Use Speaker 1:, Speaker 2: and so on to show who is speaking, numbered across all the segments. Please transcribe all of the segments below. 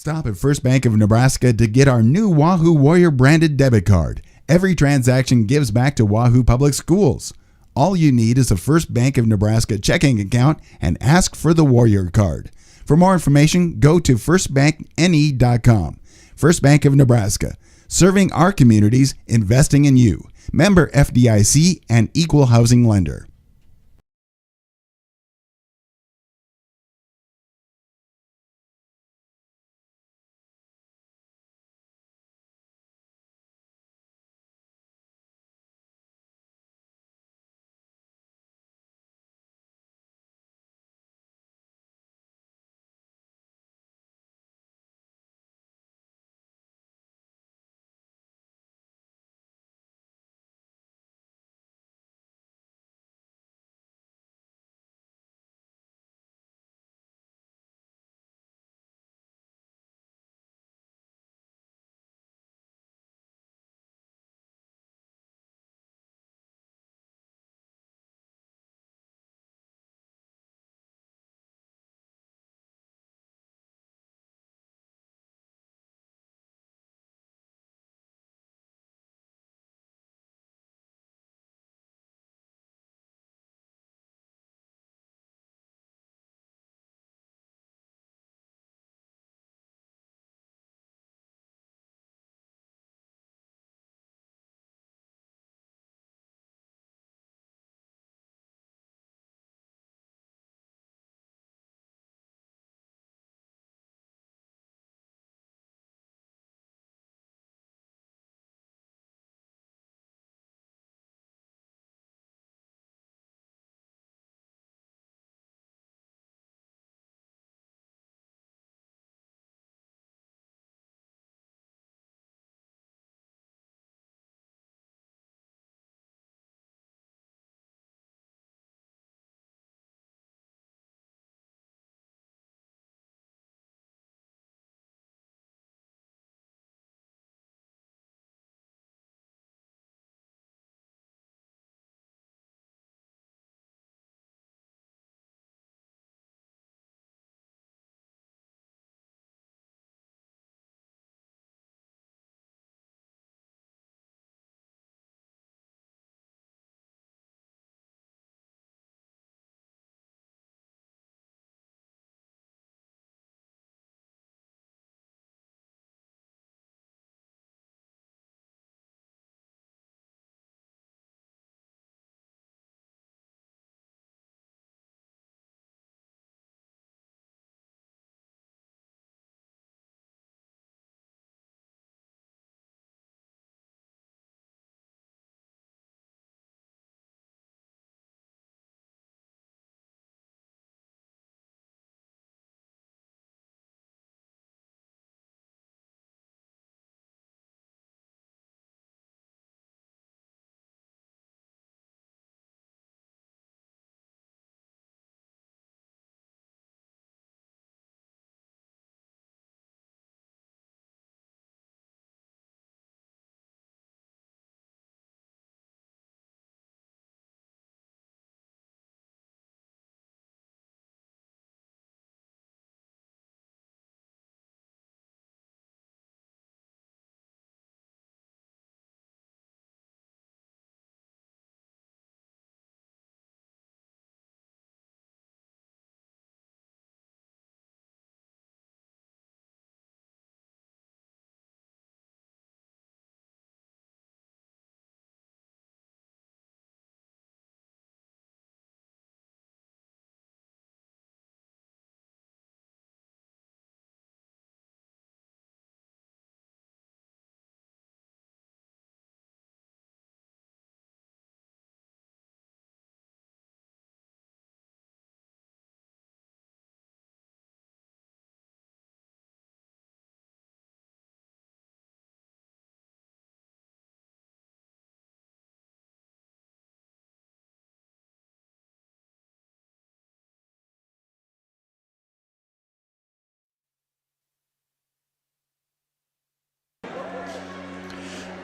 Speaker 1: Stop at First Bank of Nebraska to get our new Wahoo Warrior branded debit card. Every transaction gives back to Wahoo Public Schools. All you need is a First Bank of Nebraska checking account and ask for the Warrior card. For more information, go to firstbankne.com. First Bank of Nebraska, serving our communities, investing in you. Member FDIC and equal housing lender.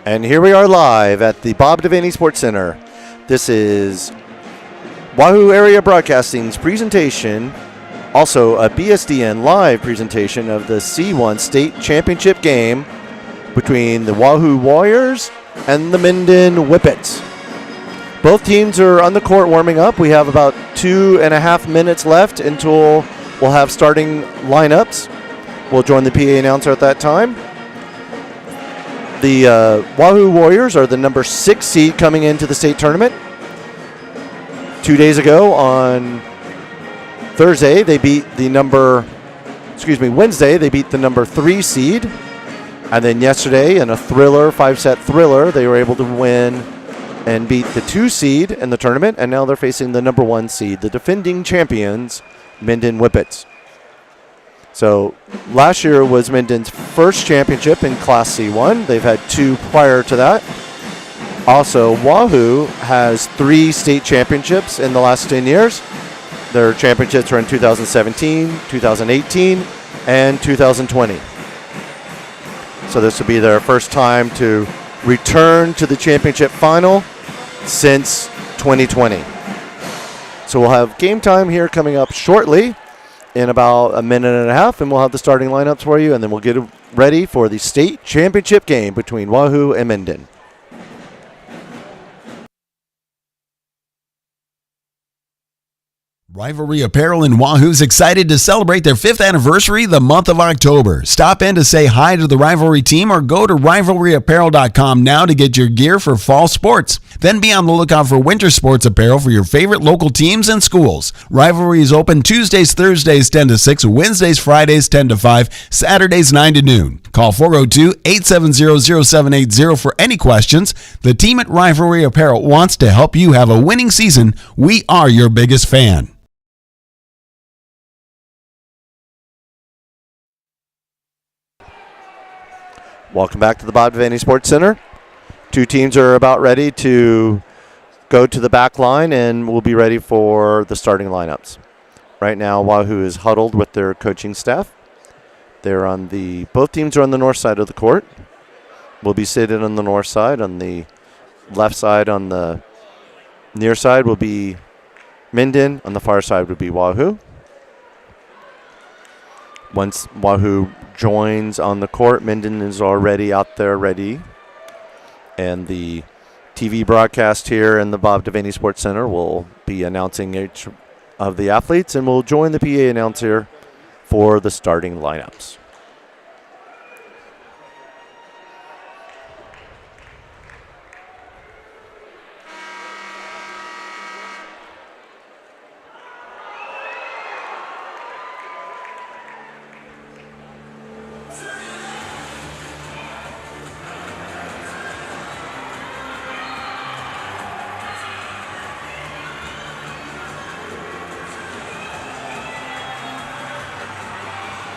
Speaker 2: And here we are live at the Bob Devaney Sports Center. This is Wahoo Area Broadcasting's presentation Also, a BSDN live presentation of the C1 State Championship game between the Wahoo Warriors and the Minden Whippets. Both teams are on the court warming up. We have about 2.5 minutes left until we'll have starting lineups. We'll join the PA announcer at that time. The Wahoo Warriors are the number 6 seed coming into the state tournament. 2 days ago on Wednesday, they beat the number 3 seed. And then yesterday, in a thriller, 5-set thriller, they were able to win and beat the 2 seed in the tournament. And now they're facing the number 1 seed, the defending champions, Minden Whippets. So last year was Minden's first championship in Class C1. They've had 2 prior to that. Also, Wahoo has 3 state championships in the last 10 years. Their championships are in 2017, 2018, and 2020. So this will be their first time to return to the championship final since 2020. So we'll have game time here coming up shortly in about a minute and a half, and we'll have the starting lineups for you, and then we'll get ready for the state championship game between Wahoo and Minden.
Speaker 1: Rivalry Apparel in Wahoo's excited to celebrate their 5th anniversary the month of October. Stop in to say hi to the Rivalry team or go to rivalryapparel.com now to get your gear for fall sports. Then be on the lookout for winter sports apparel for your favorite local teams and schools. Rivalry is open Tuesdays, Thursdays 10 to 6, Wednesdays, Fridays 10 to 5, Saturdays 9 to noon. Call 402-870-0780 for any questions. The team at Rivalry Apparel wants to help you have a winning season. We are your biggest fan.
Speaker 2: Welcome back to the Bob Devaney Sports Center. 2 teams are about ready to go to the back line, and we'll be ready for the starting lineups. Right now, Wahoo is huddled with their coaching staff. Both teams are on the north side of the court. We'll be seated on the north side. On the left side, on the near side, will be Minden. On the far side would be Wahoo. Once Wahoo joins on the court, Minden is already out there ready. And the TV broadcast here in the Bob Devaney Sports Center will be announcing each of the athletes, and we'll join the PA announcer for the starting lineups.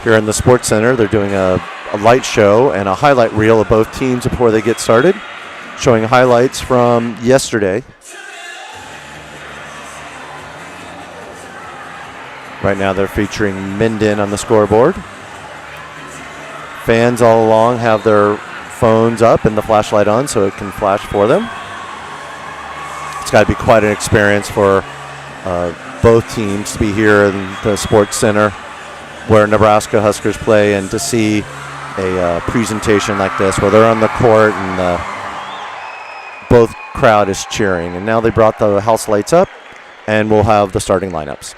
Speaker 2: Here in the Sports Center, they're doing a light show and a highlight reel of both teams before they get started, showing highlights from yesterday. Right now they're featuring Minden on the scoreboard. Fans all along have their phones up and the flashlight on so it can flash for them. It's got to be quite an experience for both teams to be here in the Sports Center where Nebraska Huskers play, and to see a presentation like this where they're on the court and both crowd is cheering. And now they brought the house lights up, and we'll have the starting lineups.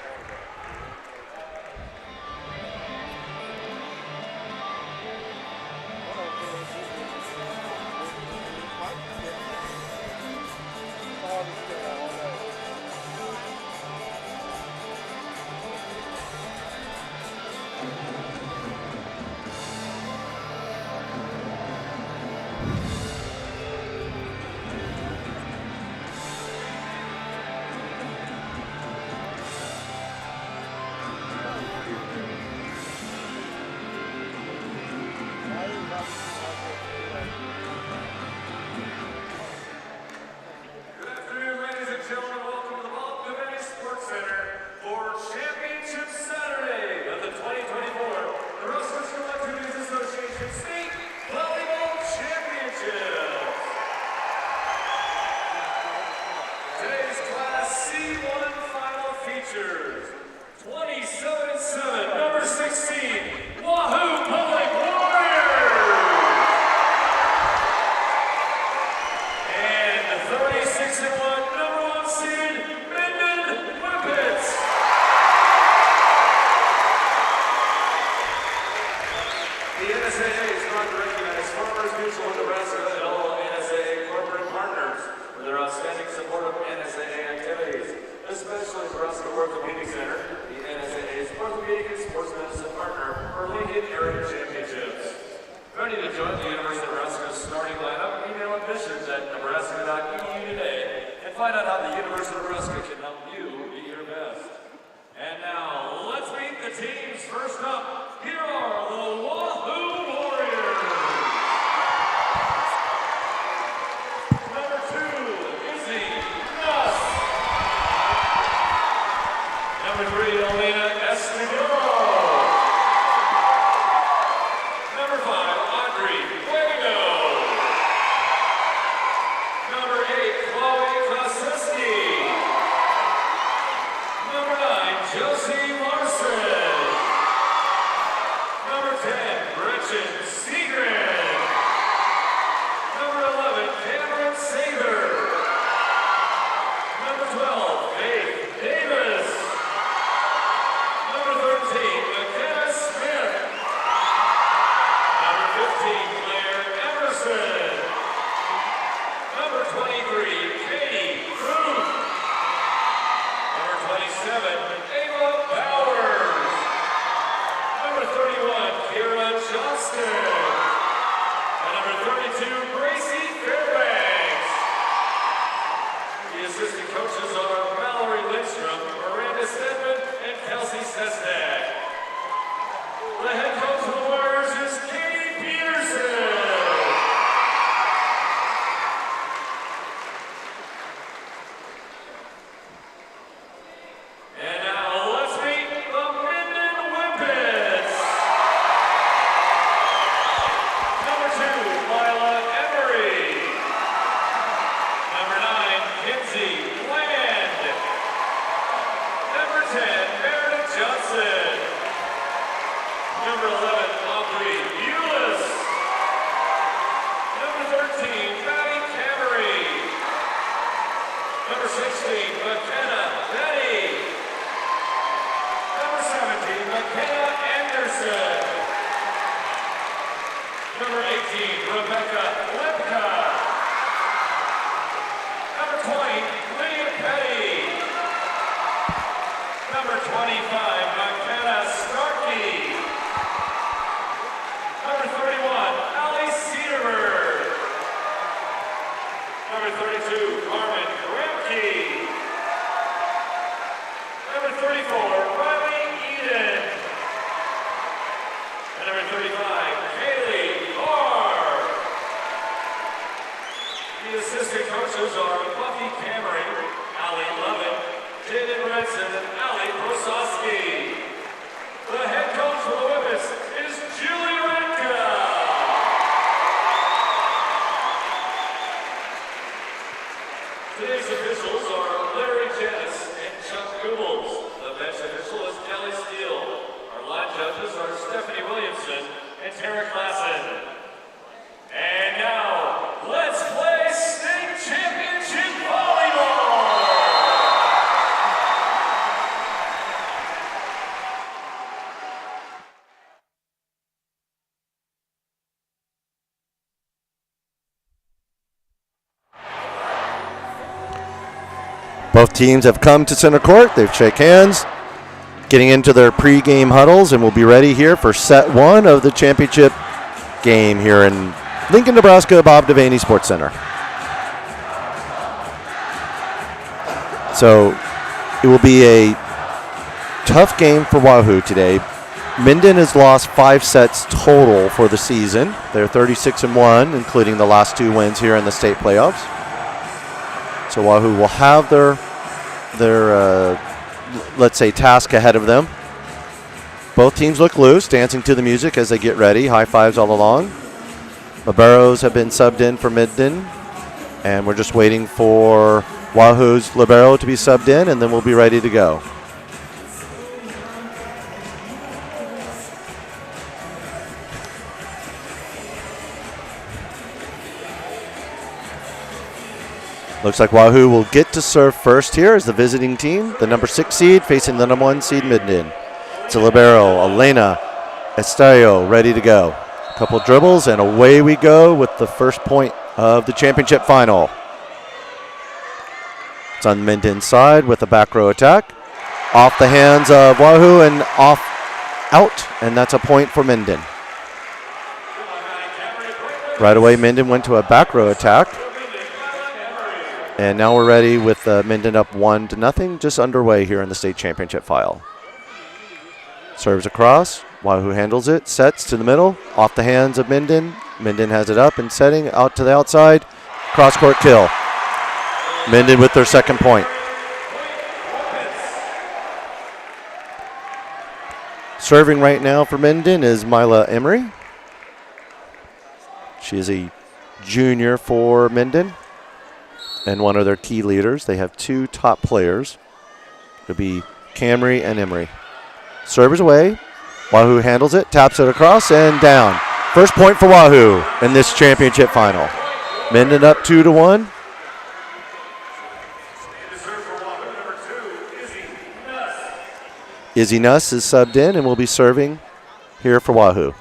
Speaker 3: 27-7, number 16, Wahoo Public Warriors. And 36-1, number 1 seed, Minden Whippets. The NSAA is proud to recognize Farmers Mutual of Nebraska and all NSAA corporate partners for their outstanding support of NSAA activities, especially Nebraska Orthopedic Center, the NSAA's orthopedic and sports medicine partner for Lincoln Area Championships. Ready to join the University of Nebraska's starting lineup? Email admissions at nebraska.edu today and find out how the University of Nebraska can help you be your best. And now, let's meet the teams. First up, here are the Wahoo Warriors. Number 2, Izzy Nuss. Number 3, Elena Esteguro. Number 5, Audrey Fuego. Number 8, Chloe Kosiski. Number 9, Josie Larson. Number 10, Gretchen Seagren. Number 11, Cameron Sather. Number 12, Faith Davis. Number 13, McKenna Smith. Number 15, Claire Emerson. Number 23, Katie Ruth. Number 27, Ava Bowers. Number 31, Kira Johnston. And number 32, Gracie Fairbanks. The assistant coaches are Mallory Lindstrom, Miranda Stedman, and Kelsey Sestak. The head coach of the Warriors is Katie Peterson. And now let's meet the Minden Whippets. Number 2, Lila Emery. Number 9, Kinsey Bland. Number 10, Meredith Johnson. Number 11, Aubrey Eulis. Number 13, Maddie Camery. Number 16, McKenna Betty. Number 17, McKenna Anderson. Number 18, Rebecca Lipka. Number 20, Lydia Petty. Number 25, McKenna Starkey. Number 31, Allie Cedarberg. Number 32, Carmen Grimke. Number 34, Riley Eden. And number 35, Kaylee Orr. The assistant coaches are Buffy Cameron, Allie Lovett, Jaden Redson, and Allie Prosowski. The head coach for the Whippets is Julie Renka. Today's officials are Larry Janis and Chuck Goebbels. The bench official is Kelly Steele. Our line judges are Stephanie Williamson and Tara Klassen. And now, let's play state championship volleyball!
Speaker 2: Both teams have come to center court. They've shake hands, getting into their pregame huddles, and will be ready here for set 1 of the championship game here in Lincoln, Nebraska, Bob Devaney Sports Center. So it will be a tough game for Wahoo today. Minden has lost 5 sets total for the season. They're 36-1, including the last 2 wins here in the state playoffs. So Wahoo will have their let's say, task ahead of them. Both teams look loose, dancing to the music as they get ready. High fives all along. Liberos have been subbed in for Minden, and we're just waiting for Wahoo's libero to be subbed in, and then we'll be ready to go. Looks like Wahoo will get to serve first here as the visiting team, the number 6 seed facing the number 1 seed Minden. It's a libero, Elena Estello, ready to go. A couple dribbles and away we go with the first point of the championship final. It's on the Minden side with a back row attack. Off the hands of Wahoo and out, and that's a point for Minden. Right away, Minden went to a back row attack. And now we're ready with Minden up 1-0, just underway here in the state championship final. Serves across, Wahoo handles it, sets to the middle, off the hands of Minden. Minden has it up and setting out to the outside. Cross-court kill. Minden with their second point. Serving right now for Minden is Mila Emery. She is a junior for Minden and one of their key leaders. They have 2 top players. It'll be Camry and Emery. Servers away. Wahoo handles it, taps it across, and down. First point for Wahoo in this championship final. Minden up 2-1. Izzy Nuss is subbed in and will be serving here for Wahoo.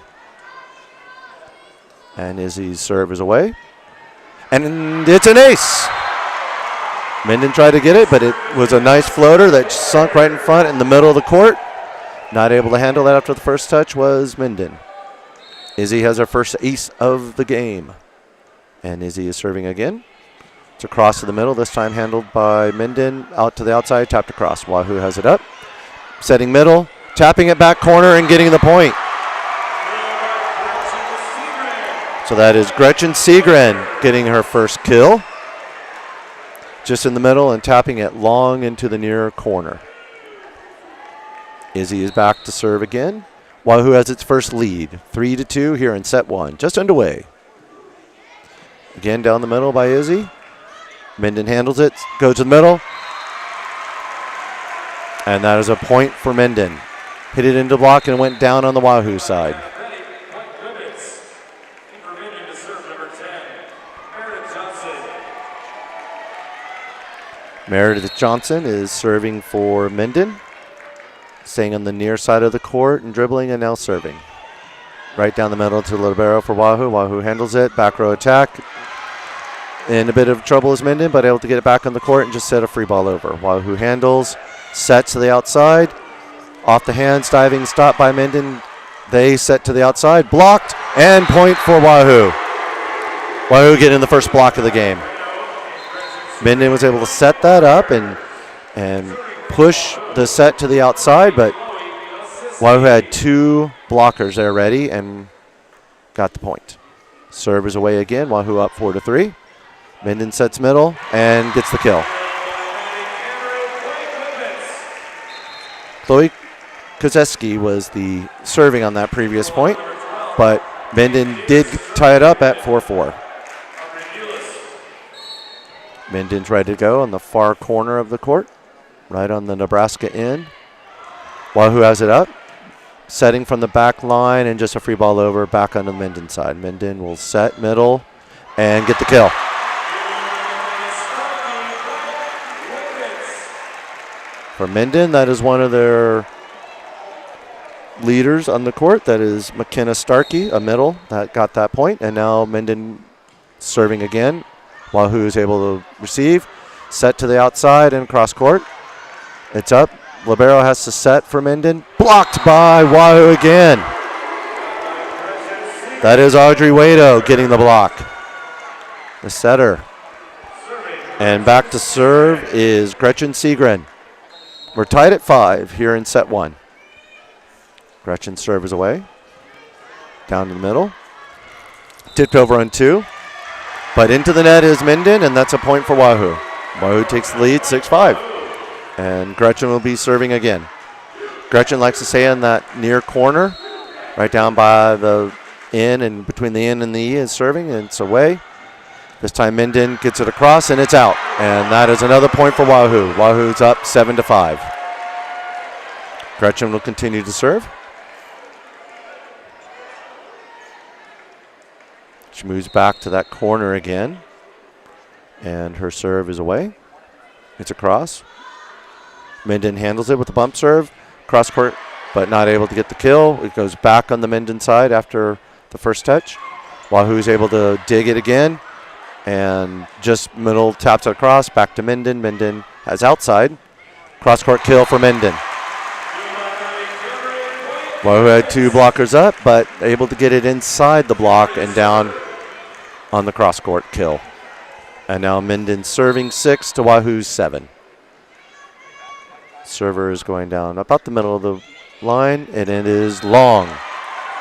Speaker 2: And Izzy's serve is away. And it's an ace. Minden tried to get it, but it was a nice floater that sunk right in front in the middle of the court. Not able to handle that after the first touch was Minden. Izzy has her first ace of the game. And Izzy is serving again. It's across to the middle, this time handled by Minden. Out to the outside, tapped across. Wahoo has it up. Setting middle, tapping it back corner and getting the point. So that is Gretchen Seagren getting her first kill. Just in the middle and tapping it long into the near corner. Izzy is back to serve again. Wahoo has its first lead, 3-2 here in set 1, just underway. Again down the middle by Izzy. Minden handles it, goes to the middle. And that is a point for Minden. Hit it into block and went down on the Wahoo side. Meredith Johnson is serving for Minden. Staying on the near side of the court and dribbling and now serving. Right down the middle to libero for Wahoo. Wahoo handles it, back row attack. In a bit of trouble is Minden, but able to get it back on the court and just set a free ball over. Wahoo handles, sets to the outside. Off the hands, diving stop by Minden. They set to the outside, blocked, and point for Wahoo. Wahoo getting the first block of the game. Minden was able to set that up and push the set to the outside, but Wahoo had 2 blockers there ready and got the point. Serve is away again. Wahoo up 4-3. Minden sets middle and gets the kill. Chloe Kozeski was the serving on that previous point, but Minden did tie it up at 4-4. Minden's ready to go on the far corner of the court, right on the Nebraska end. Wahoo has it up, setting from the back line and just a free ball over back on the Minden side. Minden will set middle and get the kill. For Minden, that is one of their leaders on the court. That is McKenna Starkey, a middle, that got that point. And now Minden serving again. Wahoo is able to receive. Set to the outside and cross court. It's up. Libero has to set for Minden. Blocked by Wahoo again. That is Audrey Wado getting the block. The setter. And back to serve is Gretchen Seagren. We're tied at 5 here in set 1. Gretchen's serve is away. Down to the middle. Tipped over on 2. But into the net is Minden, and that's a point for Wahoo. Wahoo takes the lead, 6-5. And Gretchen will be serving again. Gretchen likes to stay in that near corner, right down by the in and between the in and the E is serving, and it's away. This time Minden gets it across, and it's out. And that is another point for Wahoo. Wahoo's up 7-5. Gretchen will continue to serve. She moves back to that corner again. And her serve is away. It's a cross. Minden handles it with a bump serve. Cross court, but not able to get the kill. It goes back on the Minden side after the first touch. Wahoo's able to dig it again. And just middle taps it across. Back to Minden. Minden has outside. Cross court kill for Minden. Wahoo had 2 blockers up, but able to get it inside the block and down on the cross court kill. And now Minden serving 6 to Wahoo's 7. Server is going down about the middle of the line, and it is long.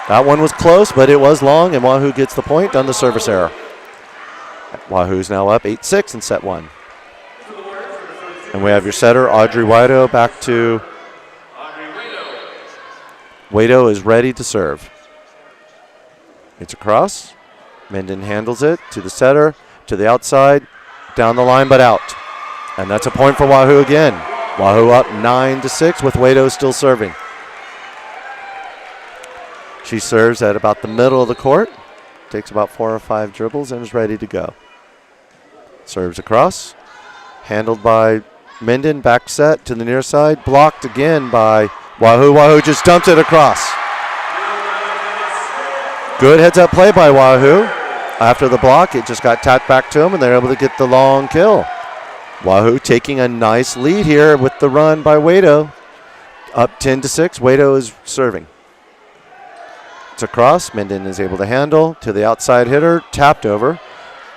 Speaker 2: That one was close, but it was long, and Wahoo gets the point on the service error. Wahoo's now up 8-6 in set 1. And we have your setter, Audrey Wido, back to Wido is ready to serve. It's a cross. Minden handles it to the setter, to the outside, down the line, but out. And that's a point for Wahoo again. Wahoo up 9-6 with Wido still serving. She serves at about the middle of the court, takes about 4 or 5 dribbles, and is ready to go. Serves across, handled by Minden, back set to the near side, blocked again by Wahoo. Wahoo just dumps it across. Good heads-up play by Wahoo. After the block, it just got tapped back to him, and they're able to get the long kill. Wahoo taking a nice lead here with the run by Wido. Up 10-6. Wido is serving. It's a cross. Minden is able to handle to the outside hitter. Tapped over.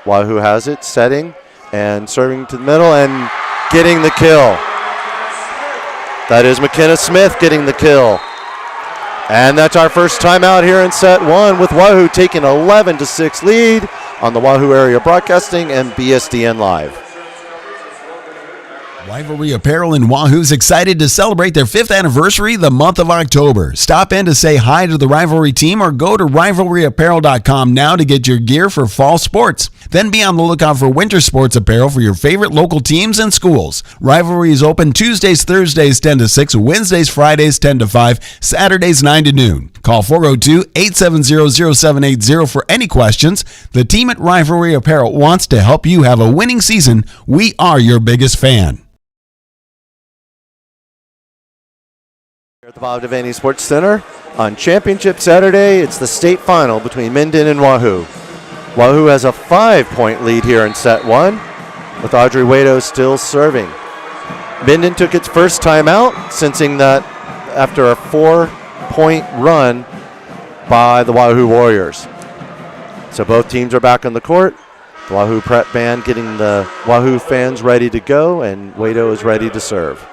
Speaker 2: Wahoo has it, setting and serving to the middle and getting the kill. That is McKenna Smith getting the kill. And that's our first timeout here in set 1 with Wahoo taking 11-6 lead on the Wahoo Area Broadcasting and BSDN Live.
Speaker 1: Rivalry Apparel in Wahoo's excited to celebrate their 5th anniversary the month of October. Stop in to say hi to the Rivalry team or go to rivalryapparel.com now to get your gear for fall sports. Then be on the lookout for winter sports apparel for your favorite local teams and schools. Rivalry is open Tuesdays, Thursdays 10 to 6, Wednesdays, Fridays 10 to 5, Saturdays 9 to noon. Call 402-870-0780 for any questions. The team at Rivalry Apparel wants to help you have a winning season. We are your biggest fan.
Speaker 2: At the Bob Devaney Sports Center on Championship Saturday, it's the state final between Minden and Wahoo. Wahoo has a 5-point lead here in set 1, with Audrey Wido still serving. Minden took its first timeout, sensing that after a 4-point run by the Wahoo Warriors. So both teams are back on the court. The Wahoo prep band getting the Wahoo fans ready to go, and Wido is ready to serve.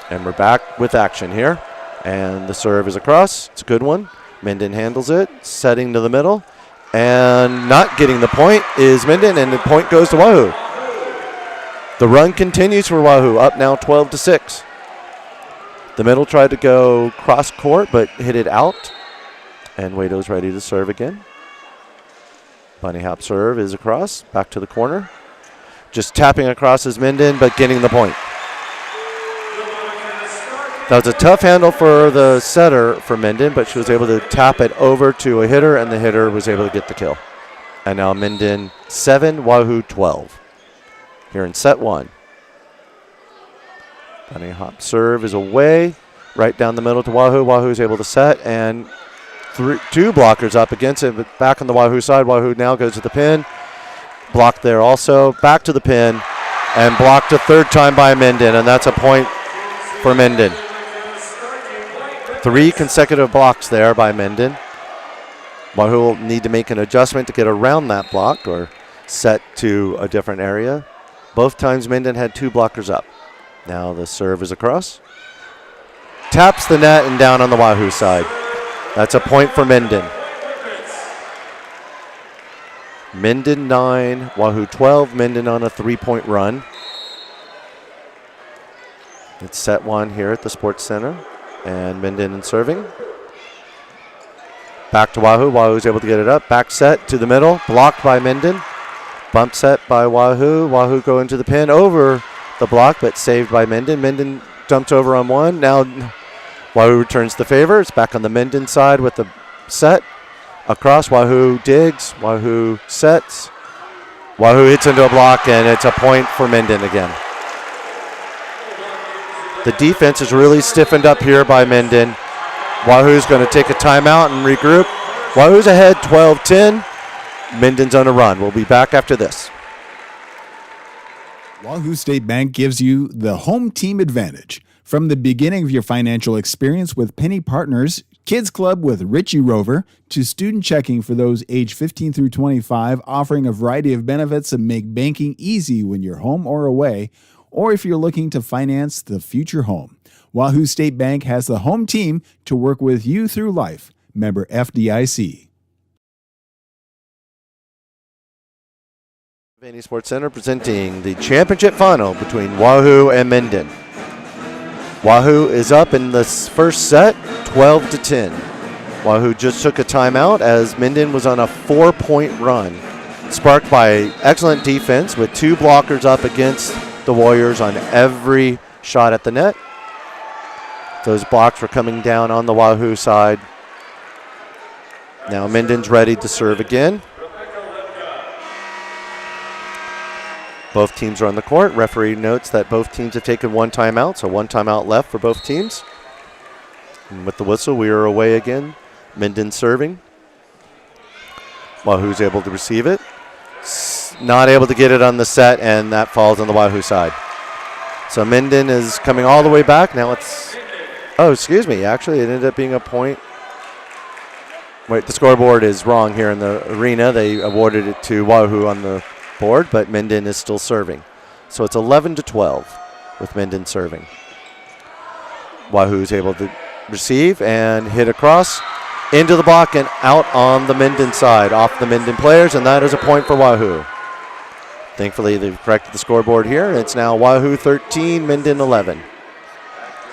Speaker 2: And we're back with action here. And the serve is across. It's a good one. Minden handles it, setting to the middle. And not getting the point is Minden, and the point goes to Wahoo. The run continues for Wahoo, up now 12-6. The middle tried to go cross court, but hit it out. And Wido's ready to serve again. Bunny hop serve is across, back to the corner. Just tapping across is Minden, but getting the point. That was a tough handle for the setter for Minden, but she was able to tap it over to a hitter, and the hitter was able to get the kill. And now Minden 7, Wahoo 12. Here in set 1. Bunny hop serve is away, right down the middle to Wahoo. Wahoo is able to set, and 2 blockers up against it, but back on the Wahoo side. Wahoo now goes to the pin. Blocked there also, back to the pin, and blocked a 3rd time by Minden, and that's a point for Minden. 3 consecutive blocks there by Minden. Wahoo will need to make an adjustment to get around that block or set to a different area. Both times Minden had 2 blockers up. Now the serve is across. Taps the net and down on the Wahoo side. That's a point for Minden. Minden 9, Wahoo 12. Minden on a 3-point run. It's set 1 here at the Sports Center. And Minden in serving. Back to Wahoo. Wahoo's able to get it up. Back set to the middle. Blocked by Minden. Bump set by Wahoo. Wahoo going to the pin over the block, but saved by Minden. Minden dumped over on one. Now Wahoo returns the favor. It's back on the Minden side with the set. Across, Wahoo digs. Wahoo sets. Wahoo hits into a block, and it's a point for Minden again. The defense is really stiffened up here by Minden. Wahoo's going to take a timeout and regroup. Wahoo's ahead 12-10. Minden's on a run. We'll be back after this.
Speaker 1: Wahoo State Bank gives you the home team advantage. From the beginning of your financial experience with Penny Partners, Kids Club with Richie Rover, to student checking for those age 15 through 25, offering a variety of benefits that make banking easy when you're home or away, or if you're looking to finance the future home. Wahoo State Bank has the home team to work with you through life. Member FDIC.
Speaker 2: Vandy Sports Center presenting the championship final between Wahoo and Minden. Wahoo is up in the first set, 12-10. Wahoo just took a timeout as Minden was on a 4-point run, sparked by excellent defense with 2 blockers up against the Warriors on every shot at the net. Those blocks were coming down on the Wahoo side. Now Minden's ready to serve again. Both teams are on the court. Referee notes that both teams have taken 1 timeout, so 1 timeout left for both teams. And with the whistle, we are away again. Minden serving. Wahoo's able to receive it. Not able to get it on the set, and that falls on the Wahoo side. So Minden is coming all the way back. Now it's, actually it ended up being a point. Wait, the scoreboard is wrong here in the arena. They awarded it to Wahoo on the board, but Minden is still serving. So it's 11-12 with Minden serving. Wahoo's able to receive and hit across into the block and out on the Minden side, off the Minden players, and that is a point for Wahoo. Thankfully, they've corrected the scoreboard here. It's now Wahoo 13, Minden 11.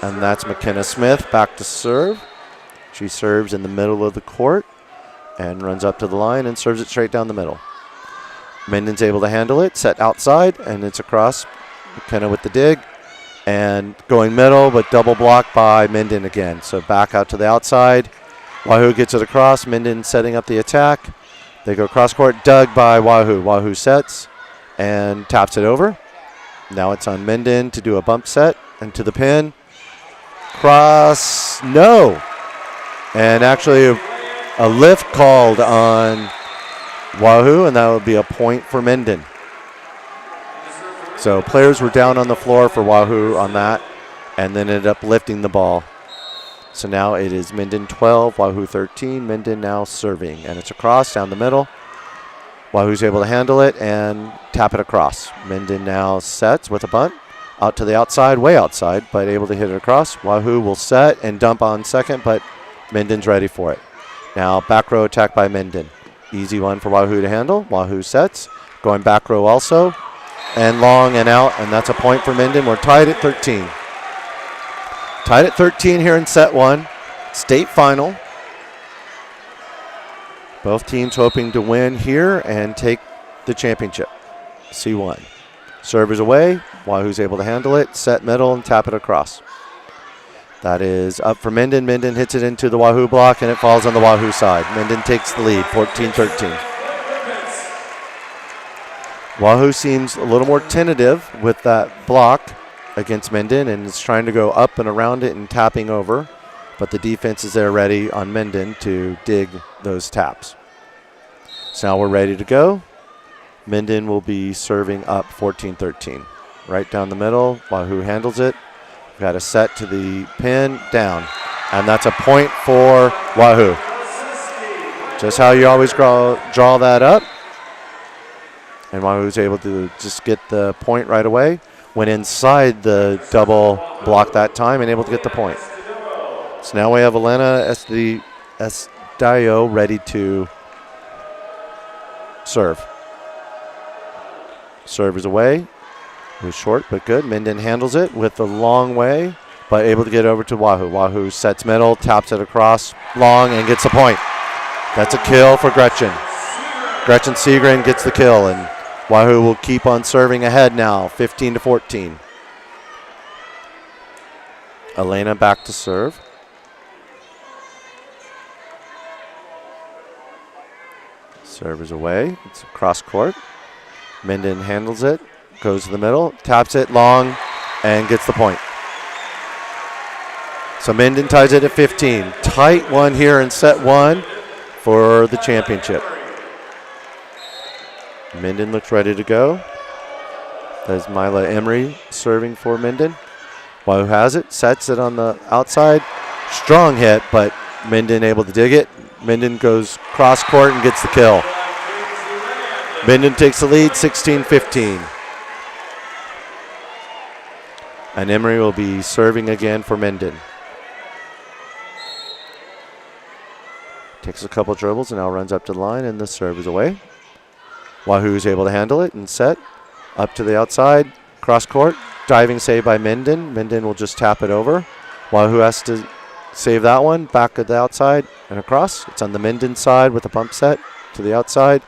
Speaker 2: And that's McKenna Smith back to serve. She serves in the middle of the court and runs up to the line and serves it straight down the middle. Minden's able to handle it, set outside, and it's across. McKenna with the dig, and going middle, but double blocked by Minden again. So back out to the outside. Wahoo gets it across. Minden setting up the attack. They go cross court, dug by Wahoo. Wahoo sets and taps it over. Now it's on Minden to do a bump set and to the pin. Cross, no. And actually a lift called on Wahoo, and that would be a point for Minden. So players were down on the floor for Wahoo on that, and then ended up lifting the ball. So now it is Minden 12, Wahoo 13. Minden now serving, and it's across down the middle. Wahoo's able to handle it and tap it across. Minden now sets with a bunt out to the outside, way outside, but able to hit it across. Wahoo will set and dump on second, but Minden's ready for it. Now back row attack by Minden. Easy one for Wahoo to handle. Wahoo sets, going back row also, and long and out, and that's a point for Minden. We're tied at 13. Tied at 13 here in set 1, state final. Both teams hoping to win here and take the championship. C1. Serve is away. Wahoo's able to handle it, set middle, and tap it across. That is up for Minden. Minden hits it into the Wahoo block, and it falls on the Wahoo side. Minden takes the lead, 14-13. Wahoo seems a little more tentative with that block against Minden and is trying to go up and around it and tapping over, but the defense is there ready on Minden to dig those taps. So now we're ready to go. Minden will be serving up 14-13. Right down the middle, Wahoo handles it. Got a set to the pin, down. And that's a point for Wahoo. Just how you always draw that up. And Wahoo's able to just get the point right away. Went inside the double block that time and able to get the point. So now we have Elena Estadio ready to serve. Serve is away. It was short but good. Minden handles it with the long way, but able to get over to Wahoo. Wahoo sets middle, taps it across long, and gets the point. That's a kill for Gretchen. Gretchen Seagren gets the kill, and Wahoo will keep on serving ahead now, 15-14. Elena back to serve. Serve is away. It's cross court. Minden handles it, goes to the middle, taps it long, and gets the point. So Minden ties it at 15. Tight one here in set one for the championship. Minden looks ready to go. There's Mila Emery serving for Minden. Wahoo has it, sets it on the outside. Strong hit, but Minden able to dig it. Minden goes cross court and gets the kill. Minden takes the lead, 16-15. And Emery will be serving again for Minden. Takes a couple dribbles and now runs up to the line, and the serve is away. Wahoo is able to handle it and set. Up to the outside, cross court. Diving save by Minden. Minden will just tap it over. Wahoo has to save that one. Back at the outside and across. It's on the Minden side with a bump set to the outside.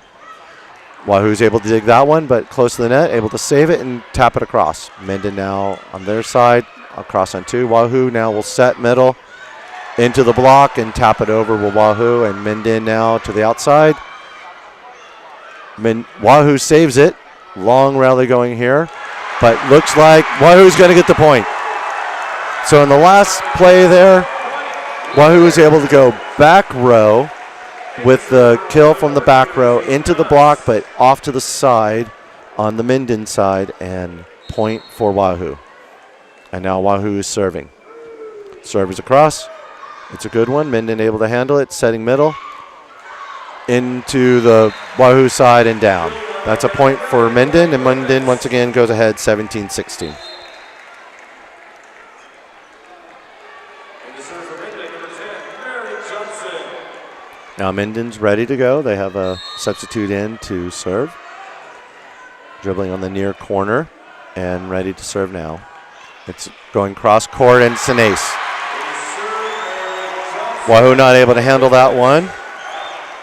Speaker 2: Wahoo's able to dig that one, but close to the net, able to save it and tap it across. Minden now on their side, across on two. Wahoo now will set middle into the block and tap it over with Wahoo, and Minden now to the outside. Wahoo saves it. Long rally going here, but looks like Wahoo's going to get the point. So in the last play there, Wahoo is able to go back row with the kill from the back row into the block, but off to the side on the Minden side, and point for Wahoo. And now Wahoo is serving. Serve is across. It's a good one. Minden able to handle it, setting middle into the Wahoo side and down. That's a point for Minden, and Minden once again goes ahead 17-16. Now Minden's ready to go. They have a substitute in to serve. Dribbling on the near corner and ready to serve now. It's going cross court, and it's an ace. Wahoo not able to handle that one.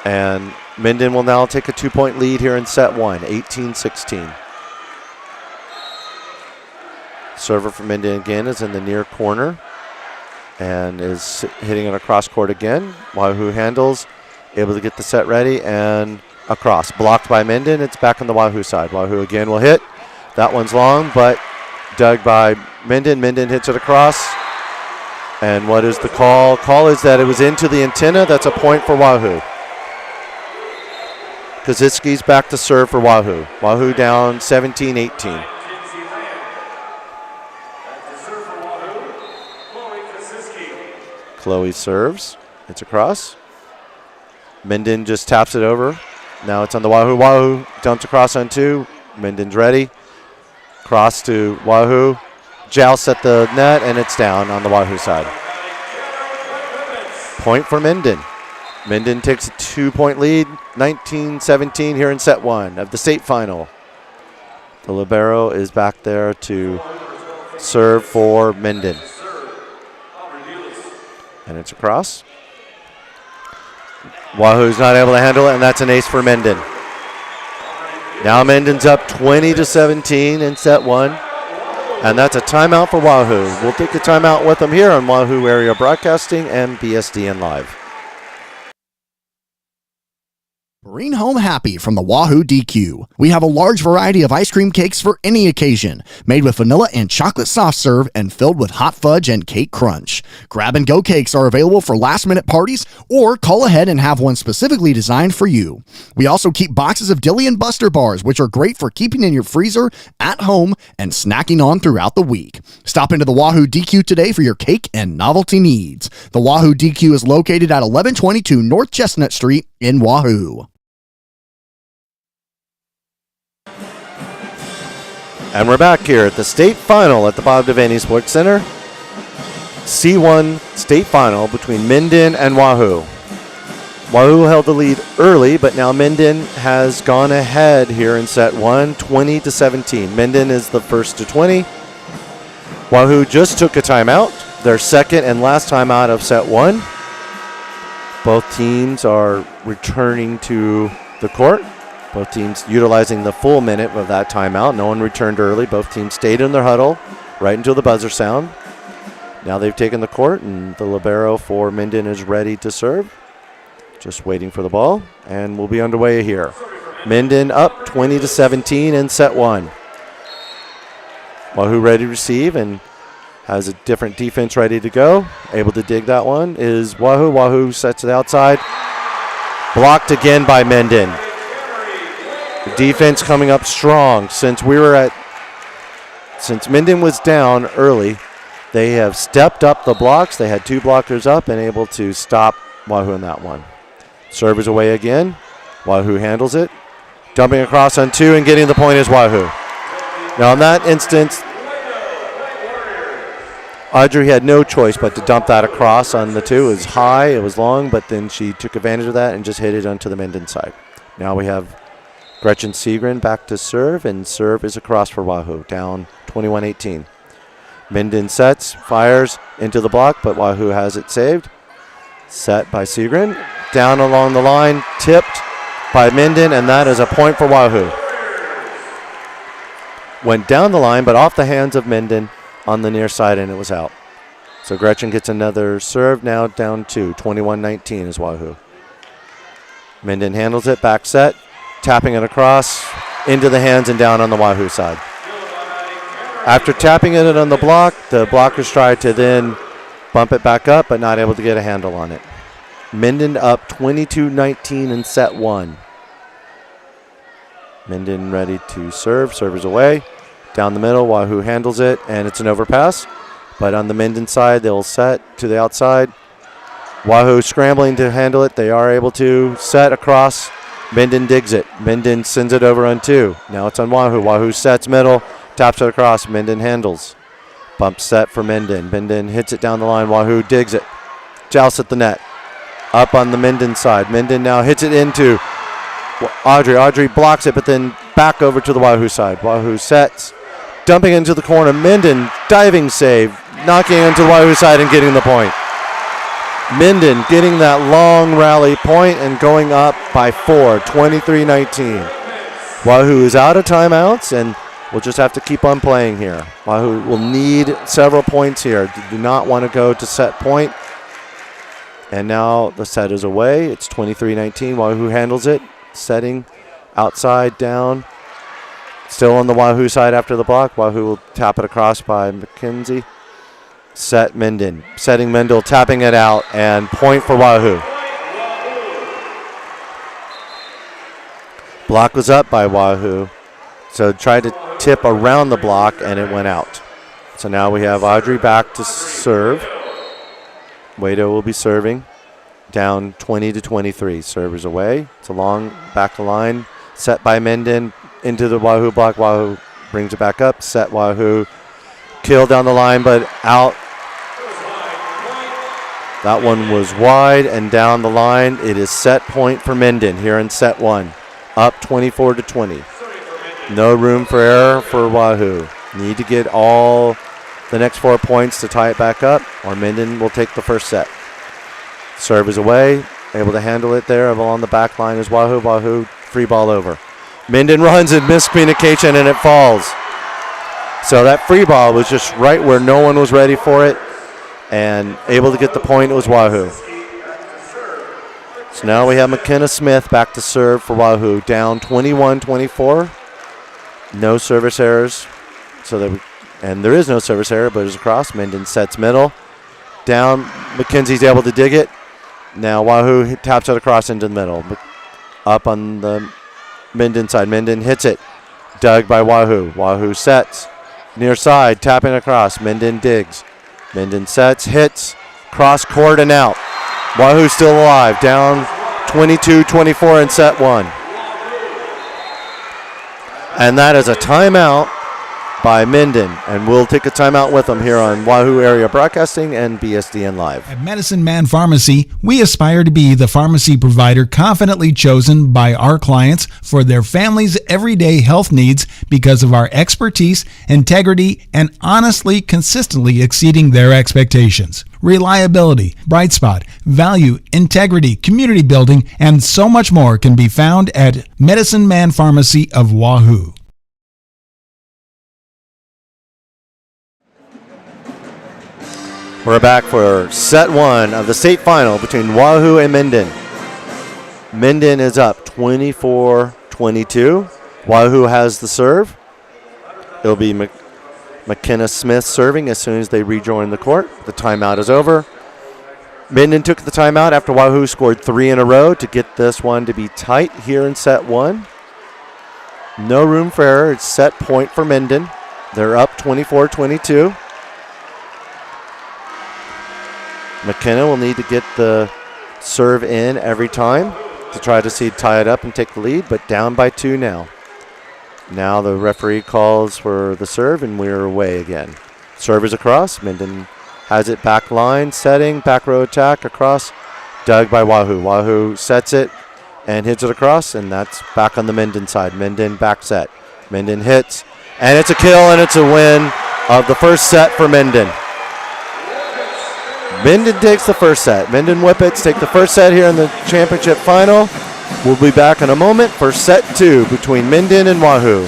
Speaker 2: And Minden will now take a 2-point lead here in set one, 18-16. Server for Minden again is in the near corner and is hitting it across court again. Wahoo handles, able to get the set ready, and across. Blocked by Minden. It's back on the Wahoo side. Wahoo again will hit. That one's long, but dug by Minden. Minden hits it across. And what is the call? Call is that it was into the antenna. That's a point for Wahoo. Kaczynski's back to serve for Wahoo. Wahoo down 17-18. Chloe serves. It's across. Minden just taps it over. Now it's on the Wahoo. Wahoo dumps across on two. Minden's ready. Cross to Wahoo. Joust at the net, and it's down on the Wahoo side. Point for Minden. Minden takes a 2-point lead, 19-17 here in set one of the state final. The libero is back there to serve for Minden. And it's across. Wahoo's not able to handle it, and that's an ace for Minden. Now Minden's up 20-17 in set one. And that's a timeout for Wahoo. We'll take a timeout with them here on Wahoo Area Broadcasting and BSDN Live.
Speaker 4: Bring home happy from the Wahoo DQ. We have a large variety of ice cream cakes for any occasion, made with vanilla and chocolate soft serve and filled with hot fudge and cake crunch. Grab and go cakes are available for last minute parties, or call ahead and have one specifically designed for you. We also keep boxes of Dilly and Buster bars, which are great for keeping in your freezer, at home, and snacking on throughout the week. Stop into the Wahoo DQ today for your cake and novelty needs. The Wahoo DQ is located at 1122 North Chestnut Street in Wahoo.
Speaker 2: And we're back here at the state final at the Bob Devaney Sports Center. C1 state final between Minden and Wahoo. Wahoo held the lead early, but now Minden has gone ahead here in set one, 20-17. Minden is the first to 20. Wahoo just took a timeout, their second and last timeout of set one. Both teams are returning to the court. Both teams utilizing the full minute of that timeout. No one returned early. Both teams stayed in their huddle right until the buzzer sound. Now they've taken the court, and the libero for Minden is ready to serve. Just waiting for the ball, and we'll be underway here. Minden up 20-17 in set one. Wahoo ready to receive and has a different defense ready to go. Able to dig that one is Wahoo. Wahoo sets it outside. Blocked again by Minden. The defense coming up strong since Minden was down early. They have stepped up the blocks. They had two blockers up and able to stop Wahoo in that one. Serve is away again. Wahoo handles it. Dumping across on two and getting the point is Wahoo. Now in that instance, Audrey had no choice but to dump that across on the two. It was high, it was long, but then she took advantage of that and just hit it onto the Minden side. Now we have Gretchen Segren back to serve, and serve is across for Wahoo, down 21-18. Minden sets, fires into the block, but Wahoo has it saved. Set by Segren. Down along the line, tipped by Minden, and that is a point for Wahoo. Went down the line, but off the hands of Minden on the near side, and it was out. So Gretchen gets another serve, now down to 21-19 is Wahoo. Minden handles it, back set, tapping it across into the hands and down on the Wahoo side. After tapping it on the block, the blockers tried to then bump it back up, but not able to get a handle on it. Minden up 22-19 in set one. Minden ready to serve. Servers away. Down the middle, Wahoo handles it, and it's an overpass. But on the Minden side, they'll set to the outside. Wahoo scrambling to handle it. They are able to set across. Minden digs it. Minden sends it over on two. Now it's on Wahoo. Wahoo sets middle, taps it across. Minden handles. Bump set for Minden. Minden hits it down the line. Wahoo digs it. Jousts at the net. Up on the Minden side. Minden now hits it into Audrey. Audrey blocks it, but then back over to the Wahoo side. Wahoo sets. Dumping into the corner. Minden diving save. Knocking into the Wahoo side and getting the point. Minden getting that long rally point and going up by 4, 23-19. Wahoo is out of timeouts, and we'll just have to keep on playing here. Wahoo will need several points here. Do not want to go to set point. And now the set is away. It's 23-19. Wahoo handles it. Setting outside, down. Still on the Wahoo side after the block. Wahoo will tap it across by McKenzie. Set Minden. Setting Mendel, tapping it out, and point for Wahoo. Block was up by Wahoo. So tried to tip around the block, and it went out. So now we have Audrey back to serve. Wado will be serving. Down 20-23. Servers away. It's a long back the line. Set by Minden into the Wahoo block. Wahoo brings it back up. Set Wahoo. Kill down the line, but out. That one was wide and down the line. It is set point for Minden here in set one. Up 24-20. No room for error for Wahoo. Need to get all the next 4 points to tie it back up, or Minden will take the first set. Serve is away. Able to handle it there along the back line is Wahoo. Wahoo, free ball over. Minden runs and miscommunication, and it falls. So that free ball was just right where no one was ready for it, and able to get the point was Wahoo. So now we have McKenna Smith back to serve for Wahoo, down 21-24. No service errors. And there is no service error, but it's across. Minden sets middle. Down, McKenzie's able to dig it. Now Wahoo taps it across into the middle. Up on the Minden side. Minden hits it. Dug by Wahoo. Wahoo sets. Near side, tapping across. Minden digs. Minden sets, hits, cross court and out. Wahoo still alive, down 22-24 in set one. And that is a timeout by Minden, and we'll take a timeout with them here on Wahoo Area Broadcasting and BSDN Live.
Speaker 1: At Medicine Man Pharmacy, we aspire to be the pharmacy provider confidently chosen by our clients for their family's everyday health needs because of our expertise, integrity, and honestly, consistently exceeding their expectations. Reliability, bright spot, value, integrity, community building, and so much more can be found at Medicine Man Pharmacy of Wahoo.
Speaker 2: We're back for set one of the state final between Wahoo and Minden. Minden is up 24-20 22. Wahoo has the serve. It'll be McKenna Smith serving as soon as they rejoin the court. The timeout is over. Minden took the timeout after Wahoo scored 3 in a row to get this one to be tight here in set 1. No room for error. It's set point for Minden. They're up 24-22. McKenna will need to get the serve in every time to try to tie it up and take the lead, but down by 2 now. Now the referee calls for the serve, and we're away again. Serve is across. Minden has it back line, setting, back row attack across. Dug by Wahoo. Wahoo sets it and hits it across, and that's back on the Minden side. Minden back set. Minden hits, and it's a kill, and it's a win of the first set for Minden. Minden takes the first set. Minden Whippets take the first set here in the championship final. We'll be back in a moment for set 2 between Minden and Wahoo.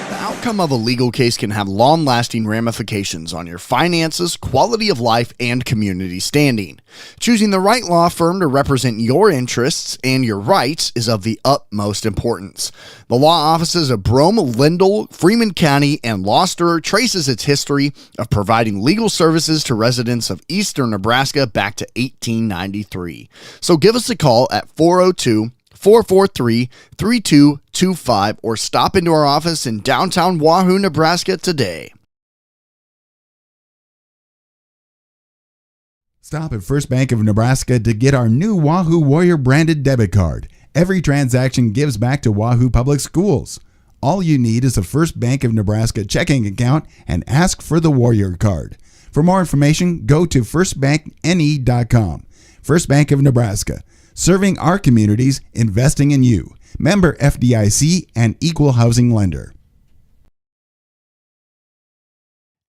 Speaker 4: The outcome of a legal case can have long-lasting ramifications on your finances, quality of life, and community standing. Choosing the right law firm to represent your interests and your rights is of the utmost importance. The law offices of Brome, Lindell, Freeman County, and Gloucester traces its history of providing legal services to residents of eastern Nebraska back to 1893. So give us a call at 402-443-3225 or stop into our office in downtown Wahoo, Nebraska today.
Speaker 1: Stop at First Bank of Nebraska to get our new Wahoo Warrior branded debit card. Every transaction gives back to Wahoo Public Schools. All you need is a First Bank of Nebraska checking account and ask for the Warrior card. For more information, go to firstbankne.com. First Bank of Nebraska, serving our communities, investing in you. Member FDIC and equal housing lender.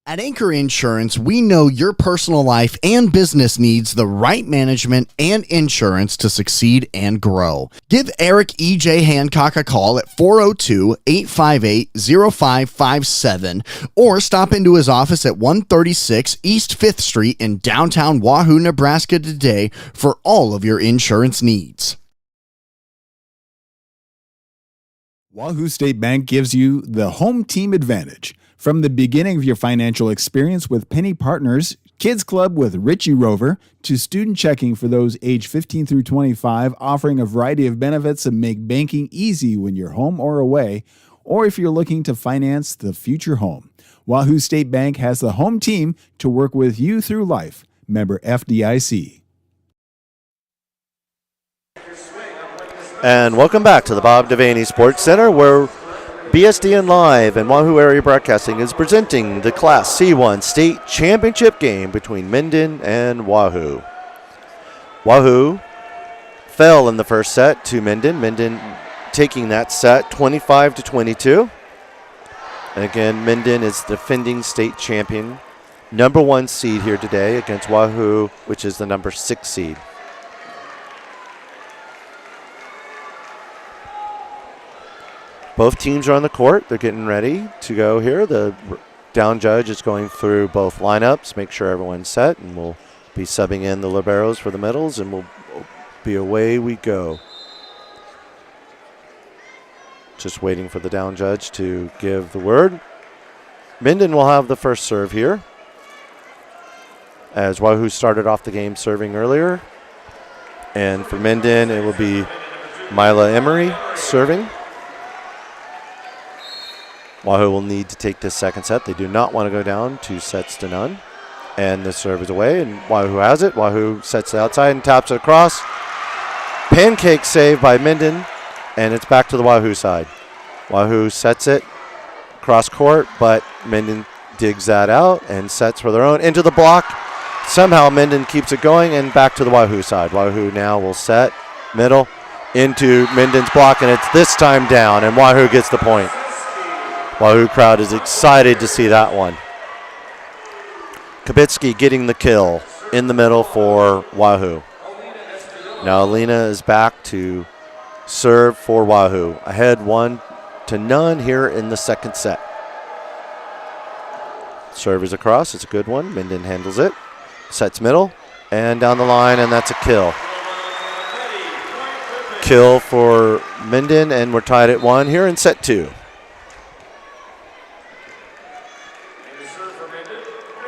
Speaker 4: At Anchor Insurance, we know your personal life and business needs the right management and insurance to succeed and grow. Give Eric E.J. Hancock a call at 402-858-0557 or stop into his office at 136 East 5th Street in downtown Wahoo, Nebraska today for all of your insurance needs.
Speaker 5: Wahoo State Bank gives you the home team advantage. From the beginning of your financial experience with Penny Partners, Kids Club with Richie Rover, to student checking for those age 15 through 25, offering a variety of benefits that make banking easy when you're home or away, or if you're looking to finance the future home. Wahoo State Bank has the home team to work with you through life. Member FDIC.
Speaker 2: And welcome back to the Bob Devaney Sports Center, where BSDN Live and Wahoo Area Broadcasting is presenting the Class C1 State Championship game between Minden and Wahoo. Wahoo fell in the first set to Minden. Minden taking that set 25-22. And again, Minden is defending state champion, number 1 seed here today against Wahoo, which is the number 6 seed. Both teams are on the court. They're getting ready to go here. The down judge is going through both lineups, make sure everyone's set, and we'll be subbing in the liberos for the middles, and we'll be away we go. Just waiting for the down judge to give the word. Minden will have the first serve here, as Wahoo started off the game serving earlier. And for Minden, it will be Mila Emery serving. Wahoo will need to take this second set. They do not want to go down 2-0. And the serve is away, and Wahoo has it. Wahoo sets it outside and taps it across. Pancake save by Minden, and it's back to the Wahoo side. Wahoo sets it cross court, but Minden digs that out and sets for their own into the block. Somehow Minden keeps it going, and back to the Wahoo side. Wahoo now will set middle into Minden's block, and it's this time down, and Wahoo gets the point. Wahoo crowd is excited to see that one. Kabitsky getting the kill in the middle for Wahoo. Now Alina is back to serve for Wahoo. Ahead 1-0 here in the second set. Serve is across. It's a good one. Minden handles it. Sets middle and down the line, and that's a kill. Kill for Minden, and we're tied at 1 here in set 2.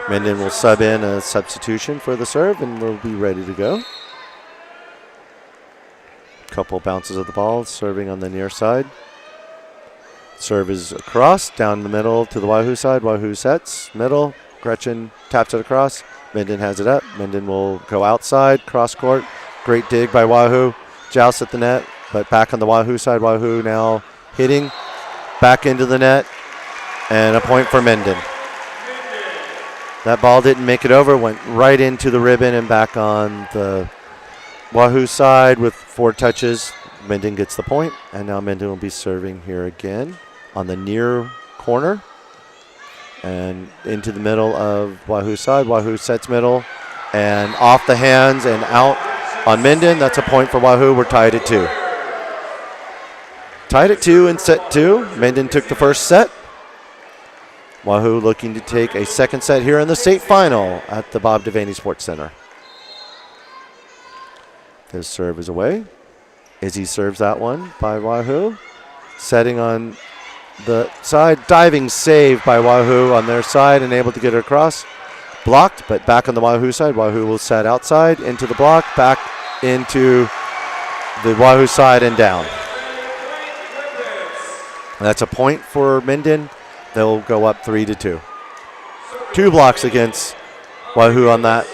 Speaker 2: Minden will sub in a substitution for the serve, and we'll be ready to go. Couple bounces of the ball, serving on the near side. Serve is across, down the middle to the Wahoo side. Wahoo sets, middle. Gretchen taps it across. Minden has it up. Minden will go outside, cross court. Great dig by Wahoo. Joust at the net, but back on the Wahoo side. Wahoo now hitting back into the net, and a point for Minden. That ball didn't make it over, went right into the ribbon and back on the Wahoo side with 4 touches. Minden gets the point, and now Minden will be serving here again on the near corner and into the middle of Wahoo side. Wahoo sets middle and off the hands and out on Minden. That's a point for Wahoo. We're tied at 2. Tied at 2 in set 2. Minden took the first set. Wahoo looking to take a second set here in the state final at the Bob Devaney Sports Center. His serve is away. Izzy serves that one by Wahoo. Setting on the side. Diving save by Wahoo on their side and able to get it across. Blocked, but back on the Wahoo side. Wahoo will set outside into the block. Back into the Wahoo side and down. That's a point for Minden. They'll go up 3-2. 2 blocks against Wahoo on that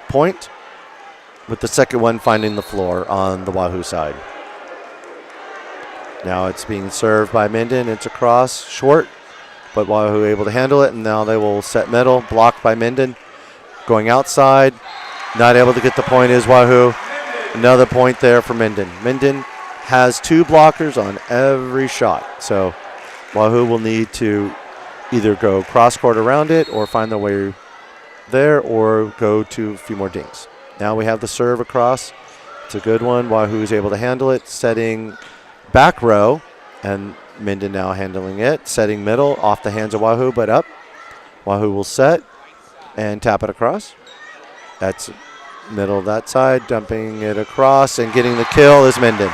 Speaker 2: point, with the second one finding the floor on the Wahoo side. Now it's being served by Minden. It's across, short, but Wahoo able to handle it, and now they will set middle, blocked by Minden. Going outside, not able to get the point is Wahoo. Another point there for Minden. Minden has 2 blockers on every shot, so Wahoo will need to either go cross-court around it or find their way there or go to a few more dinks. Now we have the serve across. It's a good one. Wahoo is able to handle it, setting back row, and Minden now handling it, setting middle, off the hands of Wahoo, but up. Wahoo will set and tap it across. That's middle of that side, dumping it across, and getting the kill is Minden.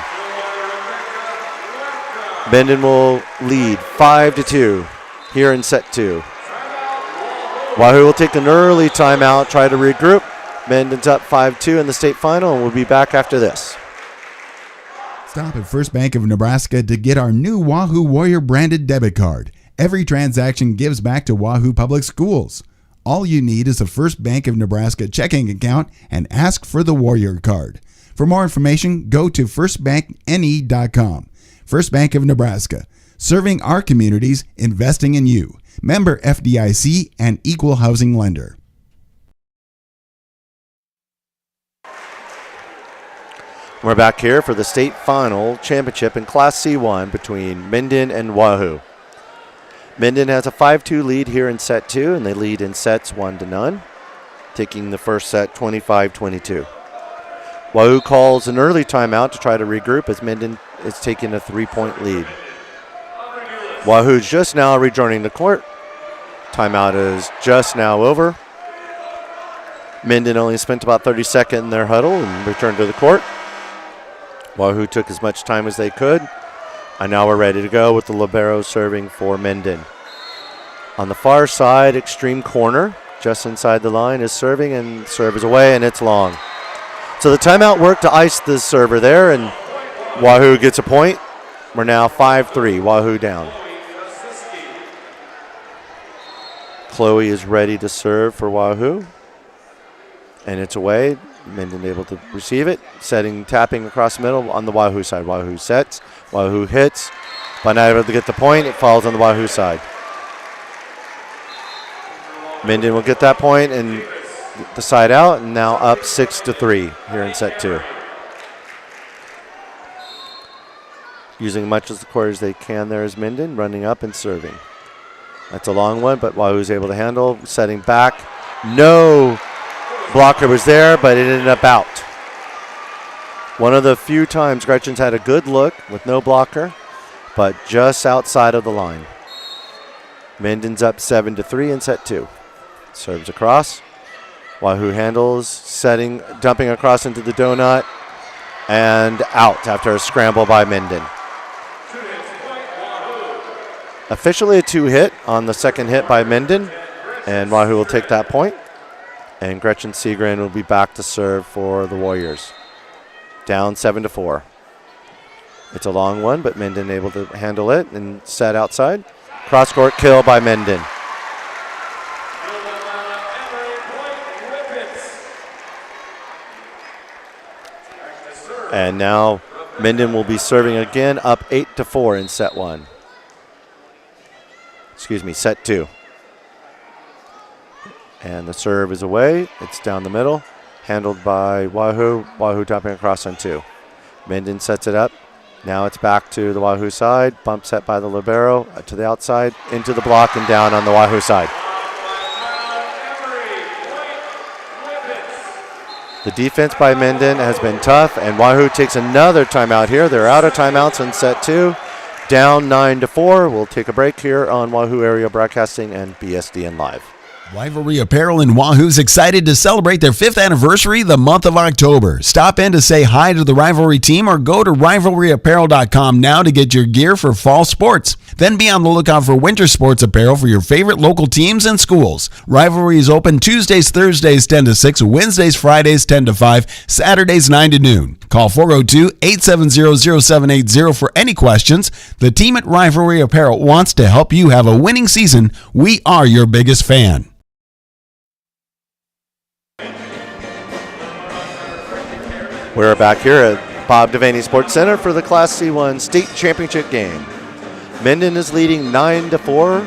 Speaker 2: Minden will lead 5-2 here in set 2. Wahoo will take an early timeout, try to regroup. Minden's up 5-2 in the state final, and we'll be back after this.
Speaker 1: Stop at First Bank of Nebraska to get our new Wahoo Warrior branded debit card. Every transaction gives back to Wahoo Public Schools. All you need is a First Bank of Nebraska checking account and ask for the Warrior card. For more information, go to firstbankne.com. First Bank of Nebraska, serving our communities, investing in you. Member FDIC and equal housing lender.
Speaker 2: We're back here for the state final championship in Class C1 between Minden and Wahoo. Minden has a 5-2 lead here in set 2, and they lead in sets 1-0, taking the first set 25-22. Wahoo calls an early timeout to try to regroup as Minden is taking a 3-point lead. Wahoo's just now rejoining the court. Timeout is just now over. Minden only spent about 30 seconds in their huddle and returned to the court. Wahoo took as much time as they could. And now we're ready to go with the libero serving for Minden. On the far side, extreme corner, just inside the line, is serving, and serve is away, and it's long. So the timeout worked to ice the server there, and Wahoo gets a point. We're now 5-3, Wahoo down. Chloe is ready to serve for Wahoo, and it's away. Minden able to receive it, tapping across the middle on the Wahoo side. Wahoo sets, Wahoo hits, but not able to get the point. It falls on the Wahoo side. Minden will get that point and the side out, and now up 6-3 here in set 2. Using much as the court as they can there is Minden, running up and serving. That's a long one, but Wahoo's able to handle, setting back. No blocker was there, but it ended up out. One of the few times Gretchen's had a good look with no blocker, but just outside of the line. Minden's up 7-3 in set 2. Serves across. Wahoo handles, setting, dumping across into the donut, and out after a scramble by Minden. Officially a 2-hit on the second hit by Minden, and Wahoo will take that point. And Gretchen Seagren will be back to serve for the Warriors. Down 7-4. It's a long one, but Minden able to handle it and set outside. Cross-court kill by Minden. And now Minden will be serving again, up 8-4 in set 1. Excuse me, set 2. And the serve is away. It's down the middle, handled by Wahoo. Wahoo topping across on 2. Minden sets it up. Now it's back to the Wahoo side. Bump set by the libero to the outside, into the block and down on the Wahoo side. The defense by Minden has been tough, and Wahoo takes another timeout here. They're out of timeouts in set 2. Down 9-4. We'll take a break here on Wahoo Area Broadcasting and BSDN Live.
Speaker 1: Rivalry Apparel in Wahoo's excited to celebrate their 5th anniversary the month of October. Stop in to say hi to the Rivalry team or go to rivalryapparel.com now to get your gear for fall sports. Then be on the lookout for winter sports apparel for your favorite local teams and schools. Rivalry is open Tuesdays, Thursdays 10 to 6, Wednesdays, Fridays 10 to 5, Saturdays 9 to noon. Call 402-870-0780 for any questions. The team at Rivalry Apparel wants to help you have a winning season. We are your biggest fan.
Speaker 2: We're back here at Bob Devaney Sports Center for the Class C1 State Championship game. Minden is leading 9-4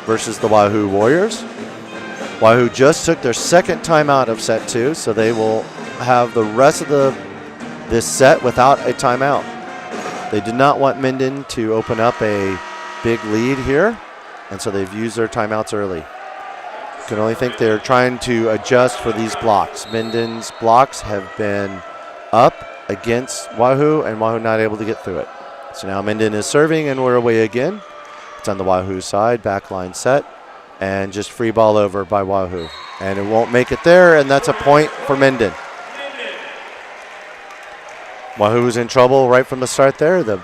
Speaker 2: versus the Wahoo Warriors. Wahoo just took their second timeout of set 2, so they will have the rest of this set without a timeout. They did not want Minden to open up a big lead here, and so they've used their timeouts early. You can only think they're trying to adjust for these blocks. Minden's blocks have been up against Wahoo, and Wahoo not able to get through it. So now Minden is serving, and we're away again. It's on the Wahoo side, back line set, and just free ball over by Wahoo. And it won't make it there, and that's a point for Minden. Wahoo's in trouble right from the start there. The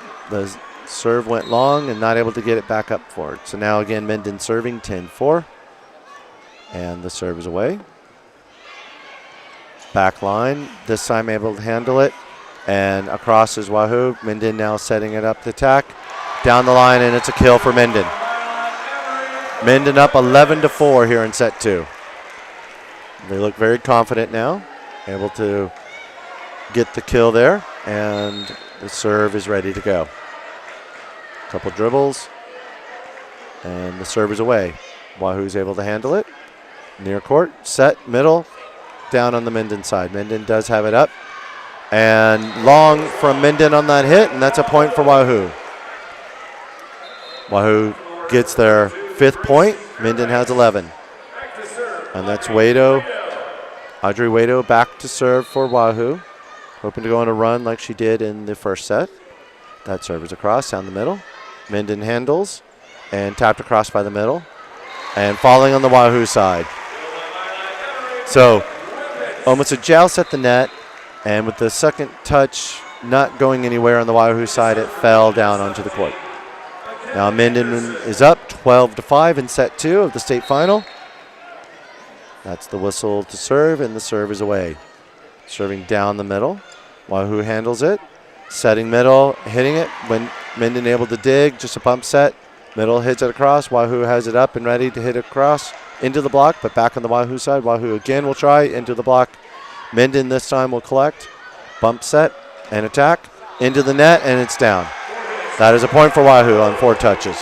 Speaker 2: serve went long and not able to get it back up for it. So now again, Minden serving 10-4, and the serve is away. Back line, this time able to handle it, and across is Wahoo. Minden now setting it up to attack. Down the line, and it's a kill for Minden. Minden up 11-4 here in set 2. They look very confident now, able to get the kill there, and the serve is ready to go. Couple dribbles, and the serve is away. Wahoo's able to handle it. Near court, set, middle, down on the Minden side. Minden does have it up, and long from Minden on that hit, and that's a point for Wahoo. Wahoo gets their 5th point. Minden has 11. And that's Wado, Audrey Wado back to serve for Wahoo. Hoping to go on a run like she did in the first set. That serve is across down the middle. Minden handles and tapped across by the middle and falling on the Wahoo side. So almost a joust at the net, and with the second touch not going anywhere on the Wahoo side, it fell down onto the court. Now Minden is up 12-5 in set 2 of the state final. That's the whistle to serve, and the serve is away. Serving down the middle. Wahoo handles it. Setting middle, hitting it. When Minden able to dig, just a pump set. Middle hits it across. Wahoo has it up and ready to hit it across into the block, but back on the Wahoo side. Wahoo again will try into the block. Minden this time will collect. Bump set and attack into the net, and it's down. That is a point for Wahoo on 4 touches.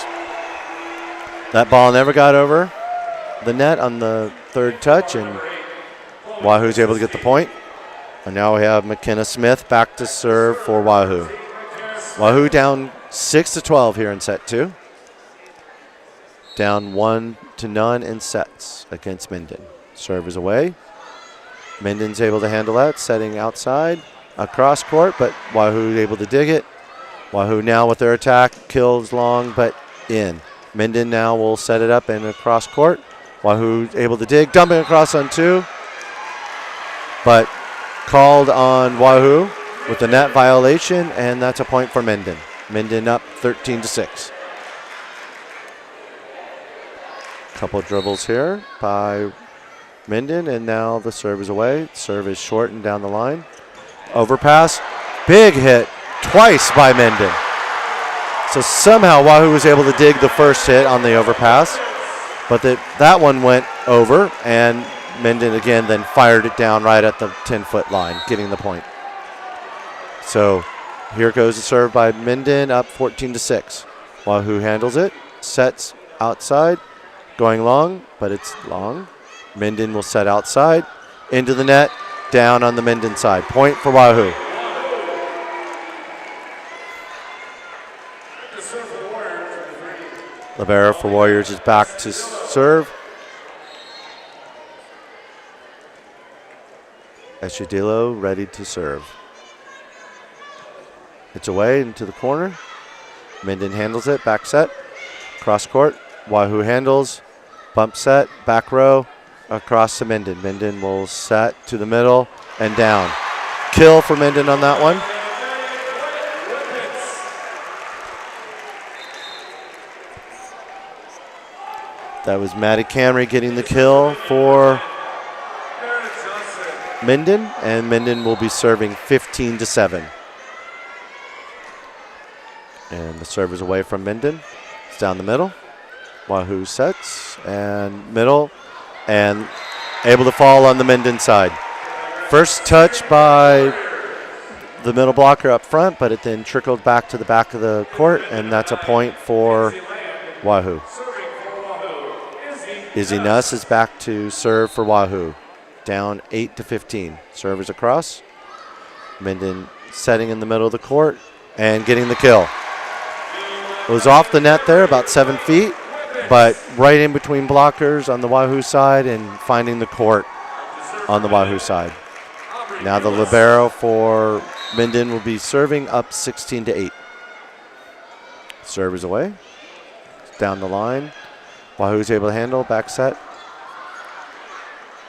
Speaker 2: That ball never got over the net on the 3rd touch, and Wahoo's able to get the point. And now we have McKenna Smith back to serve for Wahoo. Wahoo down 6-12 here in set 2. Down 1-0 in sets against Minden. Serve is away. Minden's able to handle that, setting outside, across court, but Wahoo able to dig it. Wahoo now with their attack, kills long, but in. Minden now will set it up in across court. Wahoo able to dig, dumping across on 2. But called on Wahoo with the net violation, and that's a point for Minden. Minden up 13-6. Couple dribbles here by Minden, and now the serve is away. Serve is short and down the line. Overpass, big hit twice by Minden. So somehow Wahoo was able to dig the first hit on the overpass, but that one went over, and Minden again then fired it down right at the 10-foot line, getting the point. So here goes the serve by Minden, up 14-6. Wahoo handles it, sets outside, going long, but it's long. Minden will set outside, into the net, down on the Minden side. Point for Wahoo. Libero for Warriors is back to serve. Eshidilo ready to serve. It's away into the corner. Minden handles it, back set, cross court. Wahoo handles, bump set, back row, across to Minden. Minden will set to the middle and down. Kill for Minden on that one. That was Maddie Camry getting the kill for Minden, and Minden will be serving 15-7. And the serve is away from Minden. It's down the middle. Wahoo sets and middle, and able to fall on the Minden side. First touch by the middle blocker up front, but it then trickled back to the back of the court, and that's a point for Wahoo. Izzy Nuss is back to serve for Wahoo. Down 8-15. Serve is across. Minden setting in the middle of the court and getting the kill. It was off the net there, about 7 feet, but right in between blockers on the Wahoo side and finding the court on the Wahoo side. Now the libero for Minden will be serving up 16-8. Serve is away. Down the line. Wahoo's able to handle, back set.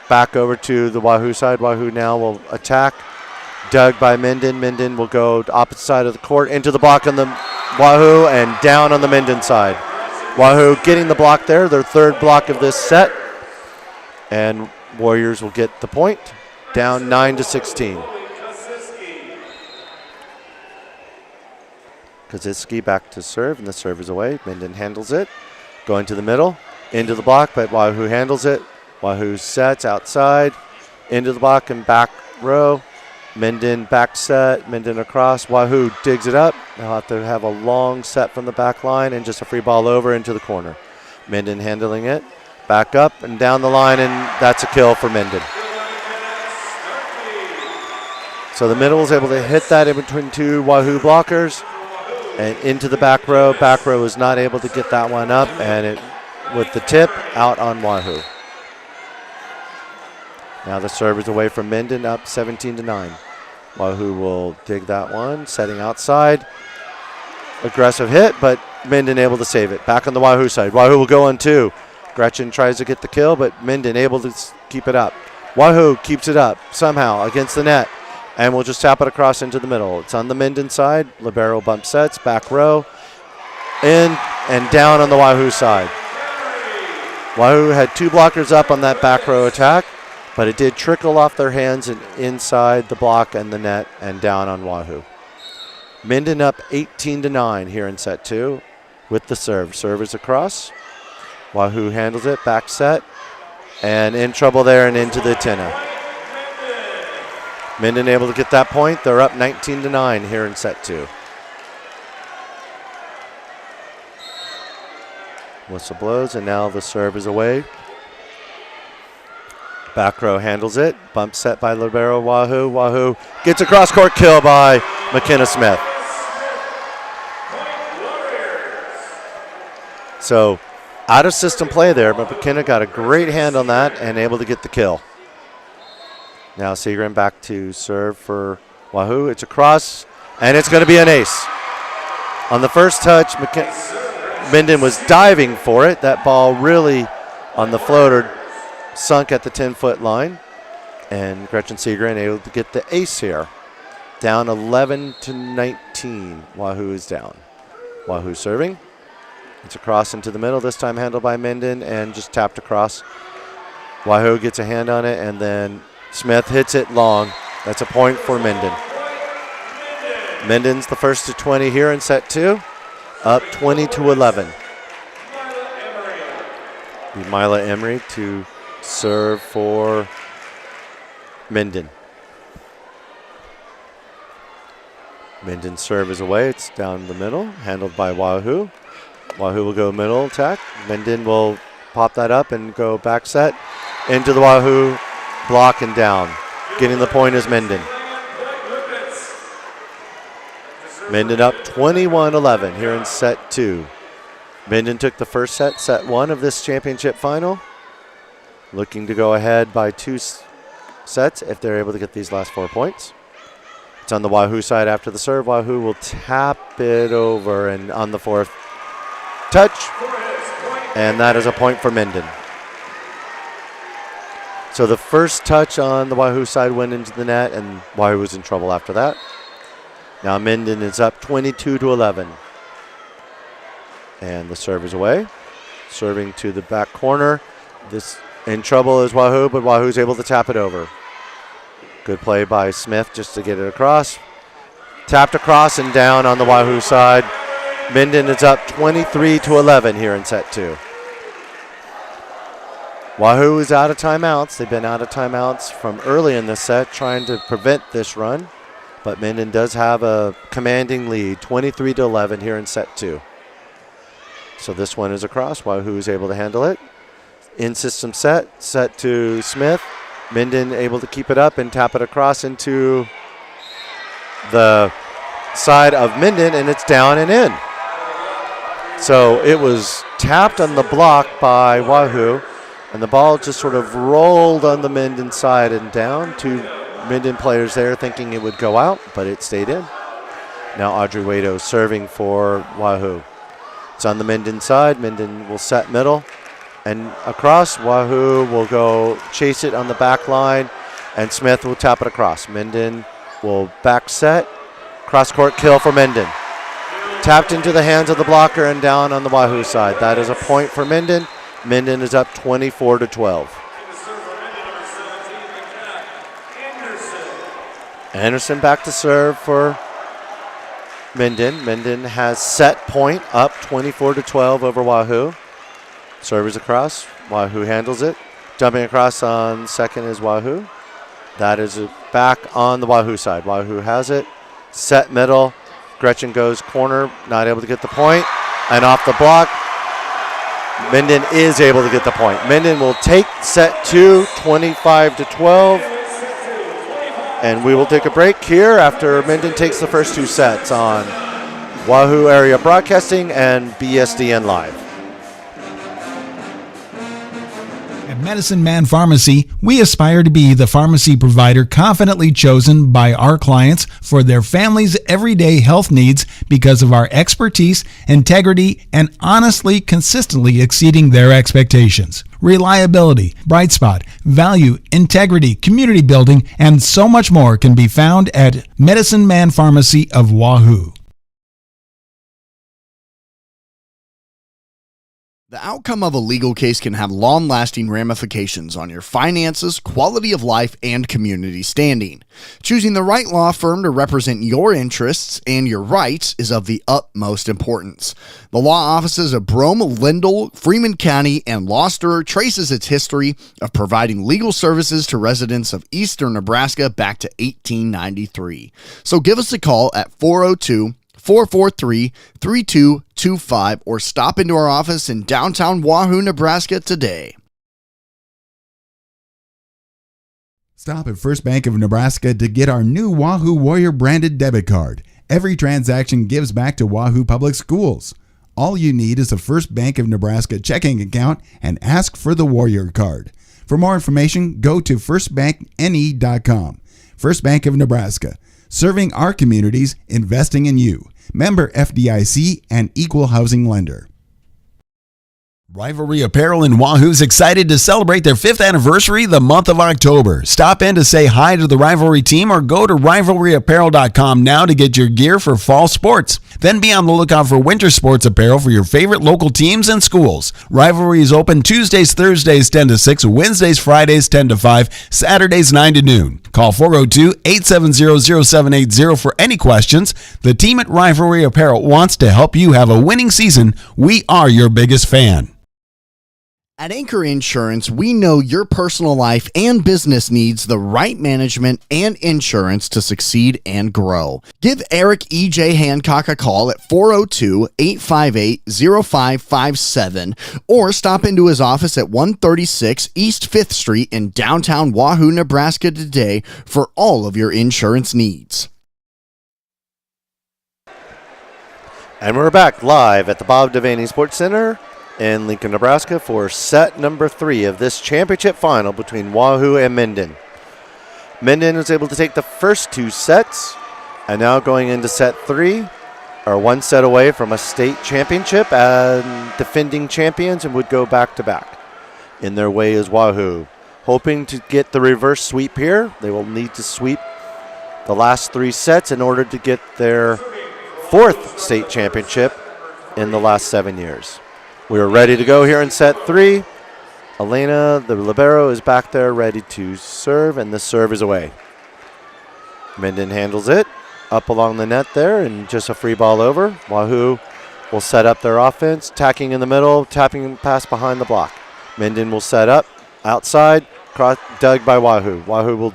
Speaker 2: Back over to the Wahoo side. Wahoo now will attack. Dug by Minden. Minden will go to opposite side of the court, into the block on the Wahoo and down on the Minden side. Wahoo getting the block there, their third block of this set. And Warriors will get the point, down 9-16. Kaczynski back to serve, and the serve is away. Minden handles it. Going to the middle, into the block, but Wahoo handles it. Wahoo sets outside, into the block and back row. Minden back set, Minden across. Wahoo digs it up. They'll have to have a long set from the back line and just a free ball over into the corner. Minden handling it, back up and down the line, and that's a kill for Minden. So the middle is able to hit that in between two Wahoo blockers and into the back row. Back row is not able to get that one up, and it with the tip out on Wahoo. Now the serve is away from Minden, up 17-9. Wahoo will dig that one, setting outside. Aggressive hit, but Minden able to save it. Back on the Wahoo side. Wahoo will go on 2. Gretchen tries to get the kill, but Minden able to keep it up. Wahoo keeps it up somehow against the net, and we'll just tap it across into the middle. It's on the Minden side. Libero bump sets, back row, in and down on the Wahoo side. Wahoo had 2 blockers up on that back row attack, but it did trickle off their hands and inside the block and the net and down on Wahoo. Minden up 18-9 here in set 2 with the serve. Serve is across. Wahoo handles it, back set, and in trouble there and into the Tinna. Minden able to get that point. They're up 19-9 here in set 2. Whistle blows, and now the serve is away. Back row handles it. Bump set by libero Wahoo. Wahoo gets a cross-court kill by McKenna Smith. So out of system play there, but McKenna got a great hand on that and able to get the kill. Now Seagren back to serve for Wahoo. It's a cross, and it's going to be an ace. On the first touch, Minden was diving for it. That ball really on the floater sunk at the 10-foot line. And Gretchen Seagren able to get the ace here. Down 11-19. Wahoo is down. Wahoo serving. It's a cross into the middle, this time handled by Minden and just tapped across. Wahoo gets a hand on it, and then Smith hits it long. That's a point for Minden. Minden's the first to 20 here in set 2, up 20-11. Mila Emery to serve for Minden. Minden's serve is away. It's down the middle, handled by Wahoo. Wahoo will go middle attack. Minden will pop that up and go back set into the Wahoo block and down. Getting the point is Minden. Minden up 21-11 here in set 2. Minden took the first set, set 1 of this championship final. Looking to go ahead by 2 sets if they're able to get these last 4 points. It's on the Wahoo side after the serve. Wahoo will tap it over and on the 4th touch, and that is a point for Minden. So the first touch on the Wahoo side went into the net, and Wahoo was in trouble after that. Now Minden is up 22-11. And the serve is away. Serving to the back corner. This in trouble is Wahoo, but Wahoo's able to tap it over. Good play by Smith just to get it across. Tapped across and down on the Wahoo side. Minden is up 23-11 here in set 2. Wahoo is out of timeouts. They've been out of timeouts from early in the set trying to prevent this run. But Minden does have a commanding lead, 23-11 here in set 2. So this one is across. Wahoo is able to handle it. In system set to Smith. Minden able to keep it up and tap it across into the side of Minden, and it's down and in. So it was tapped on the block by Wahoo, and the ball just sort of rolled on the Minden side and down. 2 Minden players there thinking it would go out, but it stayed in. Now Audrey Wado serving for Wahoo. It's on the Minden side. Minden will set middle and across. Wahoo will go chase it on the back line, and Smith will tap it across. Minden will back set. Cross-court kill for Minden. Tapped into the hands of the blocker and down on the Wahoo side. That is a point for Minden. Minden is up 24-12. Anderson back to serve for Minden. Minden has set point up 24-12 over Wahoo. Servers across. Wahoo handles it. Jumping across on second is Wahoo. That is back on the Wahoo side. Wahoo has it. Set middle. Gretchen goes corner. Not able to get the point. And off the block, Minden is able to get the point. Minden will take set 2, 25-12. And we will take a break here after Minden takes the first 2 sets on Wahoo Area Broadcasting and BSDN Live.
Speaker 1: At Medicine Man Pharmacy, we aspire to be the pharmacy provider confidently chosen by our clients for their family's everyday health needs because of our expertise, integrity, and honestly, consistently exceeding their expectations. Reliability, bright spot, value, integrity, community building, and so much more can be found at Medicine Man Pharmacy of Wahoo.
Speaker 4: The outcome of a legal case can have long-lasting ramifications on your finances, quality of life, and community standing. Choosing the right law firm to represent your interests and your rights is of the utmost importance. The law offices of Brome, Lindell, Freeman County, and Gloucester traces its history of providing legal services to residents of eastern Nebraska back to 1893. So give us a call at 402-443-3225 or stop into our office in downtown Wahoo, Nebraska today.
Speaker 1: Stop at First Bank of Nebraska to get our new Wahoo Warrior branded debit card. Every transaction gives back to Wahoo Public Schools. All you need is a First Bank of Nebraska checking account and ask for the Warrior card. For more information, go to firstbankne.com. First Bank of Nebraska, serving our communities, investing in you. Member FDIC and equal housing lender. Rivalry Apparel in Wahoo's excited to celebrate their 5th anniversary the month of October. Stop in to say hi to the Rivalry team or go to rivalryapparel.com now to get your gear for fall sports. Then be on the lookout for winter sports apparel for your favorite local teams and schools. Rivalry is open Tuesdays, Thursdays 10 to 6, Wednesdays, Fridays 10 to 5, Saturdays 9 to noon. Call 402-870-0780 for any questions. The team at Rivalry Apparel wants to help you have a winning season. We are your biggest fan.
Speaker 4: At Anchor Insurance, we know your personal life and business needs the right management and insurance to succeed and grow. Give Eric E.J. Hancock a call at 402-858-0557 or stop into his office at 136 East 5th Street in downtown Wahoo, Nebraska today for all of your insurance needs.
Speaker 2: And we're back live at the Bob Devaney Sports Center in Lincoln, Nebraska for set number 3 of this championship final between Wahoo and Minden. Minden was able to take the first 2 sets, and now going into set 3 are 1 set away from a state championship and defending champions and would go back to back. In their way is Wahoo. Hoping to get the reverse sweep here. They will need to sweep the last 3 sets in order to get their 4th state championship in the last 7 years. We are ready to go here in set 3. Elena, the libero, is back there ready to serve, and the serve is away. Minden handles it up along the net there, and just a free ball over. Wahoo will set up their offense, tacking in the middle, tapping pass behind the block. Minden will set up outside, dug by Wahoo. Wahoo will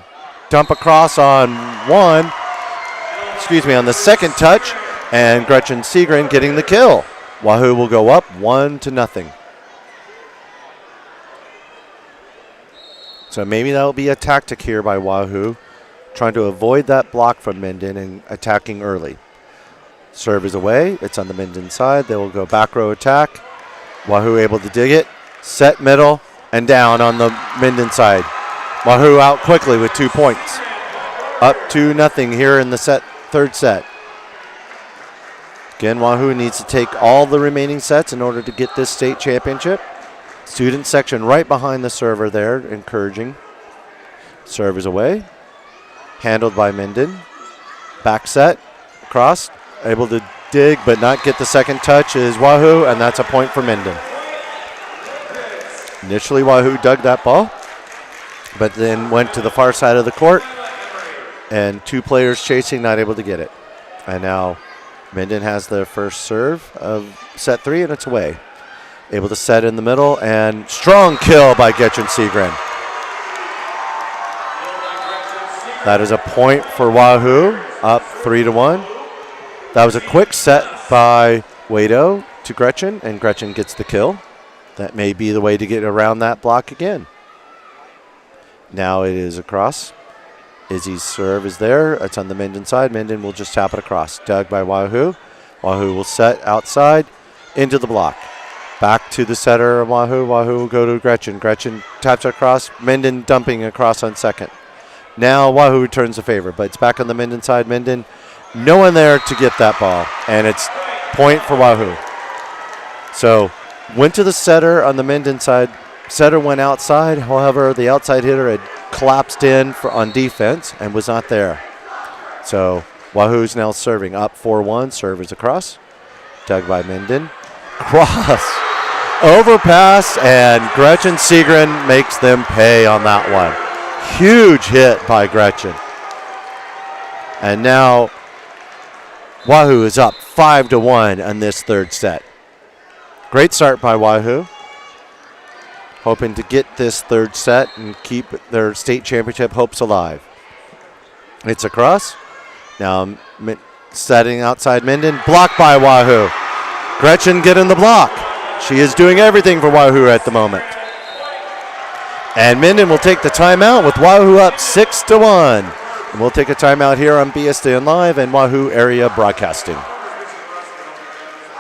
Speaker 2: dump across on the second touch, and Gretchen Segren getting the kill. Wahoo will go up 1-0. So maybe that'll be a tactic here by Wahoo, trying to avoid that block from Minden and attacking early. Serve is away. It's on the Minden side. They will go back row attack. Wahoo able to dig it. Set middle and down on the Minden side. Wahoo out quickly with 2 points. Up 2-0 here in the third set. Again, Wahoo needs to take all the remaining sets in order to get this state championship. Student section right behind the server there, encouraging. Serve is away. Handled by Minden. Back set, cross, able to dig but not get the second touch is Wahoo, and that's a point for Minden. Initially, Wahoo dug that ball, but then went to the far side of the court, and 2 players chasing, not able to get it. And now Minden has their first serve of set 3, and it's away. Able to set in the middle, and strong kill by Gretchen Segren. That is a point for Wahoo, up 3-1. That was a quick set by Wado to Gretchen, and Gretchen gets the kill. That may be the way to get around that block again. Now it is across. Izzy's serve is there. It's on the Minden side. Minden will just tap it across. Dug by Wahoo. Wahoo will set outside into the block. Back to the setter of Wahoo. Wahoo will go to Gretchen. Gretchen taps across. Minden dumping across on second. Now Wahoo returns the favor, but it's back on the Minden side. Minden, no one there to get that ball, and it's point for Wahoo. So went to the setter on the Minden side. Setter went outside. However, the outside hitter had collapsed in on defense and was not there. So Wahoo's now serving up 4-1. Serve is across. Dug by Minden. Cross. Overpass, and Gretchen Segren makes them pay on that one. Huge hit by Gretchen. And now Wahoo is up 5-1 in this third set. Great start by Wahoo. Hoping to get this third set and keep their state championship hopes alive. It's across. Now setting outside Minden. Blocked by Wahoo. Gretchen getting the block. She is doing everything for Wahoo at the moment. And Minden will take the timeout with Wahoo up 6-1. And we'll take a timeout here on BSN Live and Wahoo Area Broadcasting.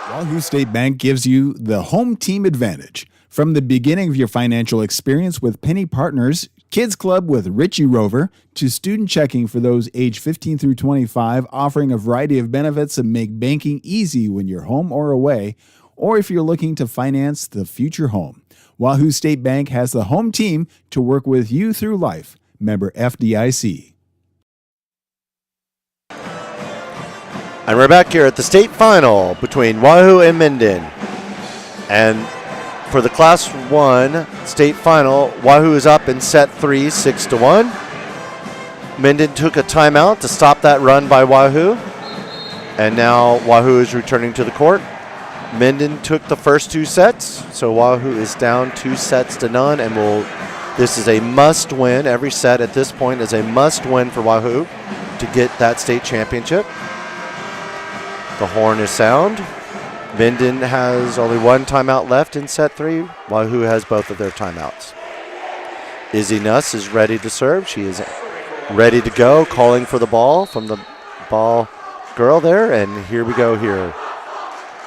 Speaker 5: Wahoo State Bank gives you the home team advantage. From the beginning of your financial experience with Penny Partners, Kids Club with Richie Rover, to student checking for those age 15 through 25, offering a variety of benefits that make banking easy when you're home or away, or if you're looking to finance the future home. Wahoo State Bank has the home team to work with you through life. Member FDIC.
Speaker 2: And we're back here at the state final between Wahoo and Minden. And for the Class 1 state final, Wahoo is up in set 3, 6-1. Minden took a timeout to stop that run by Wahoo. And now Wahoo is returning to the court. Minden took the first 2 sets, so Wahoo is down 2-0, and this is a must win. Every set at this point is a must win for Wahoo to get that state championship. The horn is sound. Minden has only 1 timeout left in set 3. Wahoo has both of their timeouts. Izzy Nuss is ready to serve. She is ready to go, calling for the ball from the ball girl there, and here we go here.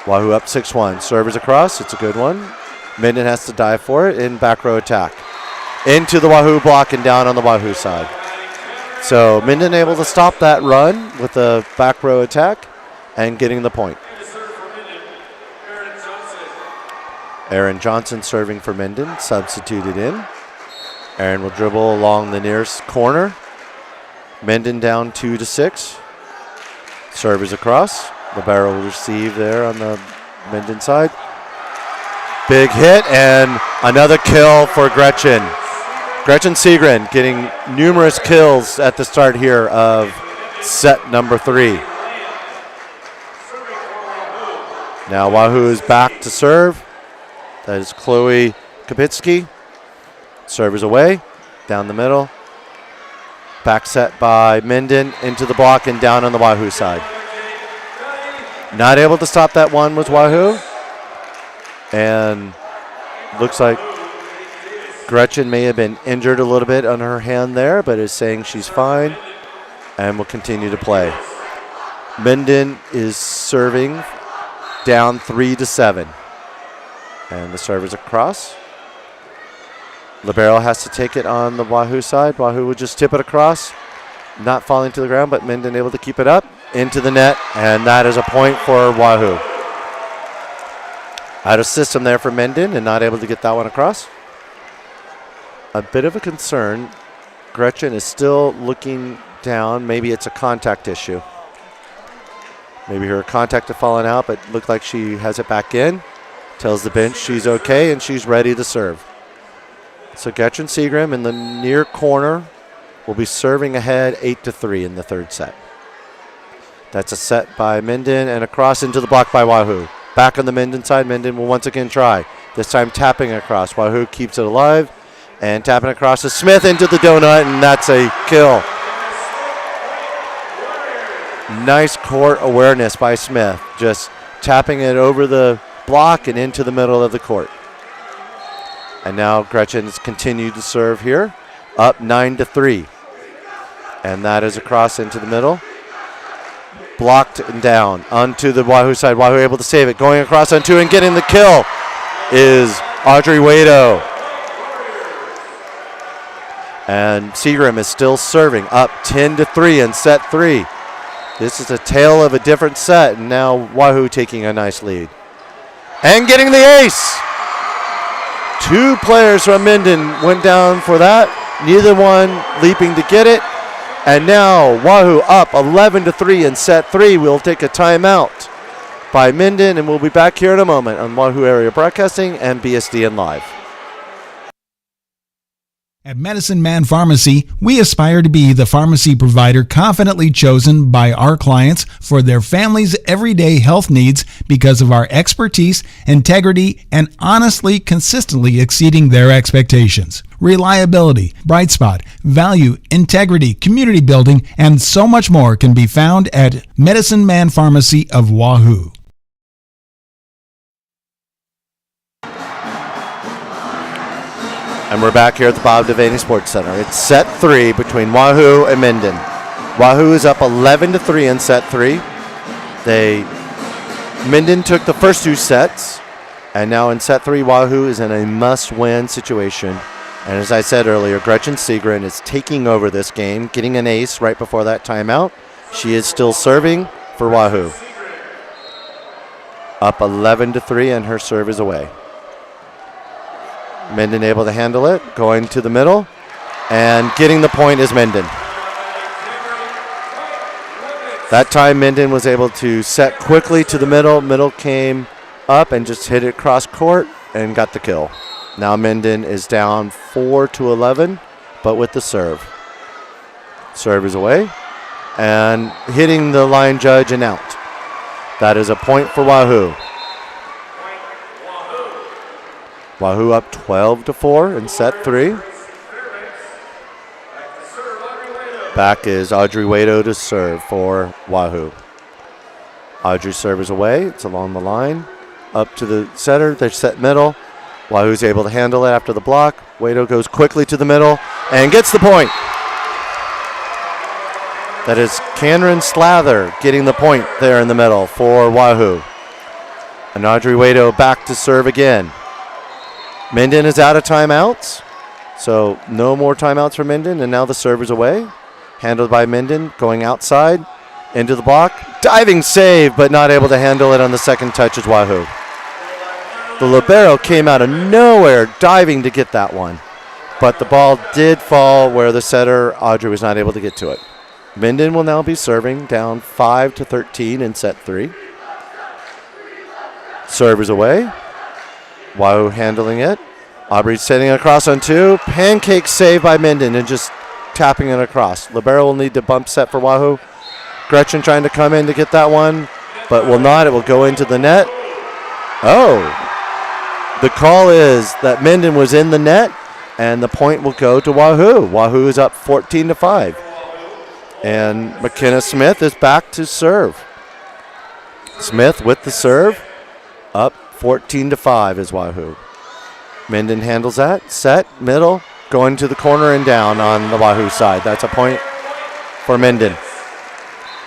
Speaker 2: Wahoo up 6-1. Servers across. It's a good one. Minden has to dive for it in back row attack. Into the Wahoo block and down on the Wahoo side. So Minden able to stop that run with the back row attack and getting the point. Aaron Johnson serving for Minden, substituted in. Aaron will dribble along the nearest corner. Minden down 2-6. Servers across. Libero will receive there on the Minden side. Big hit and another kill for Gretchen. Gretchen Seagren getting numerous kills at the start here of set number 3. Now Wahoo is back to serve. That is Chloe Kapitsky. Servers away, down the middle. Back set by Minden into the block and down on the Wahoo side. Not able to stop that one was Wahoo. And looks like Gretchen may have been injured a little bit on her hand there, but is saying she's fine and will continue to play. Minden is serving down 3-7. And the servers across. Libero has to take it on the Wahoo side. Wahoo would just tip it across, not falling to the ground, but Minden able to keep it up into the net, and that is a point for Wahoo. Out of system there for Minden and not able to get that one across. A bit of a concern. Gretchen is still looking down. Maybe it's a contact issue. Maybe her contact had fallen out, but looked like she has it back in. Tells the bench she's okay and she's ready to serve. So Gretchen Seagram in the near corner will be serving ahead 8-3 in the third set. That's a set by Minden and a cross into the block by Wahoo. Back on the Minden side, Minden will once again try. This time tapping across. Wahoo keeps it alive and tapping across to Smith into the donut, and that's a kill. Nice court awareness by Smith. Just tapping it over the block and into the middle of the court. And now Gretchen has continued to serve here, up 9-3. And that is a cross into the middle. Blocked and down onto the Wahoo side. Wahoo able to save it. Going across on 2 and getting the kill is Audrey Wado. And Seagram is still serving, up 10-3 in set 3. This is a tale of a different set, and now Wahoo taking a nice lead. And getting the ace. 2 players from Minden went down for that. Neither one leaping to get it. And now Wahoo up 11-3 in set 3. We'll take a timeout by Minden, and we'll be back here in a moment on Wahoo Area Broadcasting and BSDN Live.
Speaker 1: At Medicine Man Pharmacy, we aspire to be the pharmacy provider confidently chosen by our clients for their family's everyday health needs because of our expertise, integrity, and honestly, consistently exceeding their expectations. Reliability, bright spot, value, integrity, community building, and so much more can be found at Medicine Man Pharmacy of Wahoo.
Speaker 2: And we're back here at the Bob Devaney Sports Center. It's set 3 between Wahoo and Minden. Wahoo is up 11-3 in set 3. Minden took the first 2 sets, and now in set 3, Wahoo is in a must-win situation. And as I said earlier, Gretchen Seagren is taking over this game, getting an ace right before that timeout. She is still serving for Wahoo. Up 11-3, and her serve is away. Minden able to handle it, going to the middle, and getting the point is Minden. That time Minden was able to set quickly to the middle. Middle came up and just hit it cross court and got the kill. Now Minden is down 4-11, but with the serve. Serve is away and hitting the line judge and out. That is a point for Wahoo. Wahoo up 12-4 in set 3. Back is Audrey Wado to serve for Wahoo. Audrey's serve is away. It's along the line. Up to the setter. They set middle. Wahoo's able to handle it after the block. Wado goes quickly to the middle and gets the point. That is Cameron Slather getting the point there in the middle for Wahoo. And Audrey Wado back to serve again. Minden is out of timeouts, so no more timeouts for Minden, and now the serve is away. Handled by Minden, going outside, into the block. Diving save, but not able to handle it on the second touch is Wahoo. The libero came out of nowhere, diving to get that one. But the ball did fall where the setter, Audrey, was not able to get to it. Minden will now be serving down 5-13 in set 3. Serve is away. Wahoo handling it. Aubrey setting it across on 2. Pancake save by Minden and just tapping it across. Libero will need to bump set for Wahoo. Gretchen trying to come in to get that one, but will not. It will go into the net. Oh. The call is that Minden was in the net, and the point will go to Wahoo. Wahoo is up 14-5. And McKenna Smith is back to serve. Smith with the serve. Up 14-5 is Wahoo. Minden handles that. Set, middle, going to the corner and down on the Wahoo side. That's a point for Minden.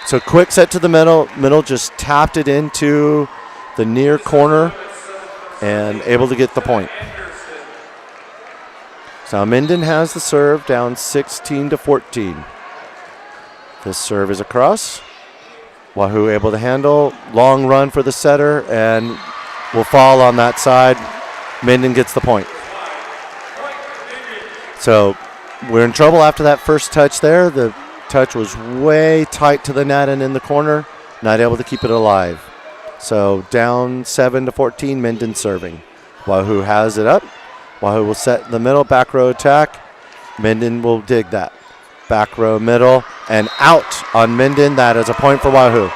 Speaker 2: So quick set to the middle. Middle just tapped it into the near corner and able to get the point. So Minden has the serve down 16-14. This serve is across. Wahoo able to handle. Long run for the setter and will fall on that side. Minden gets the point. So we're in trouble after that first touch there. The touch was way tight to the net and in the corner. Not able to keep it alive. So down 7-14, Minden serving. Wahoo has it up. Wahoo will set the middle, back row attack. Minden will dig that. Back row middle and out on Minden. That is a point for Wahoo.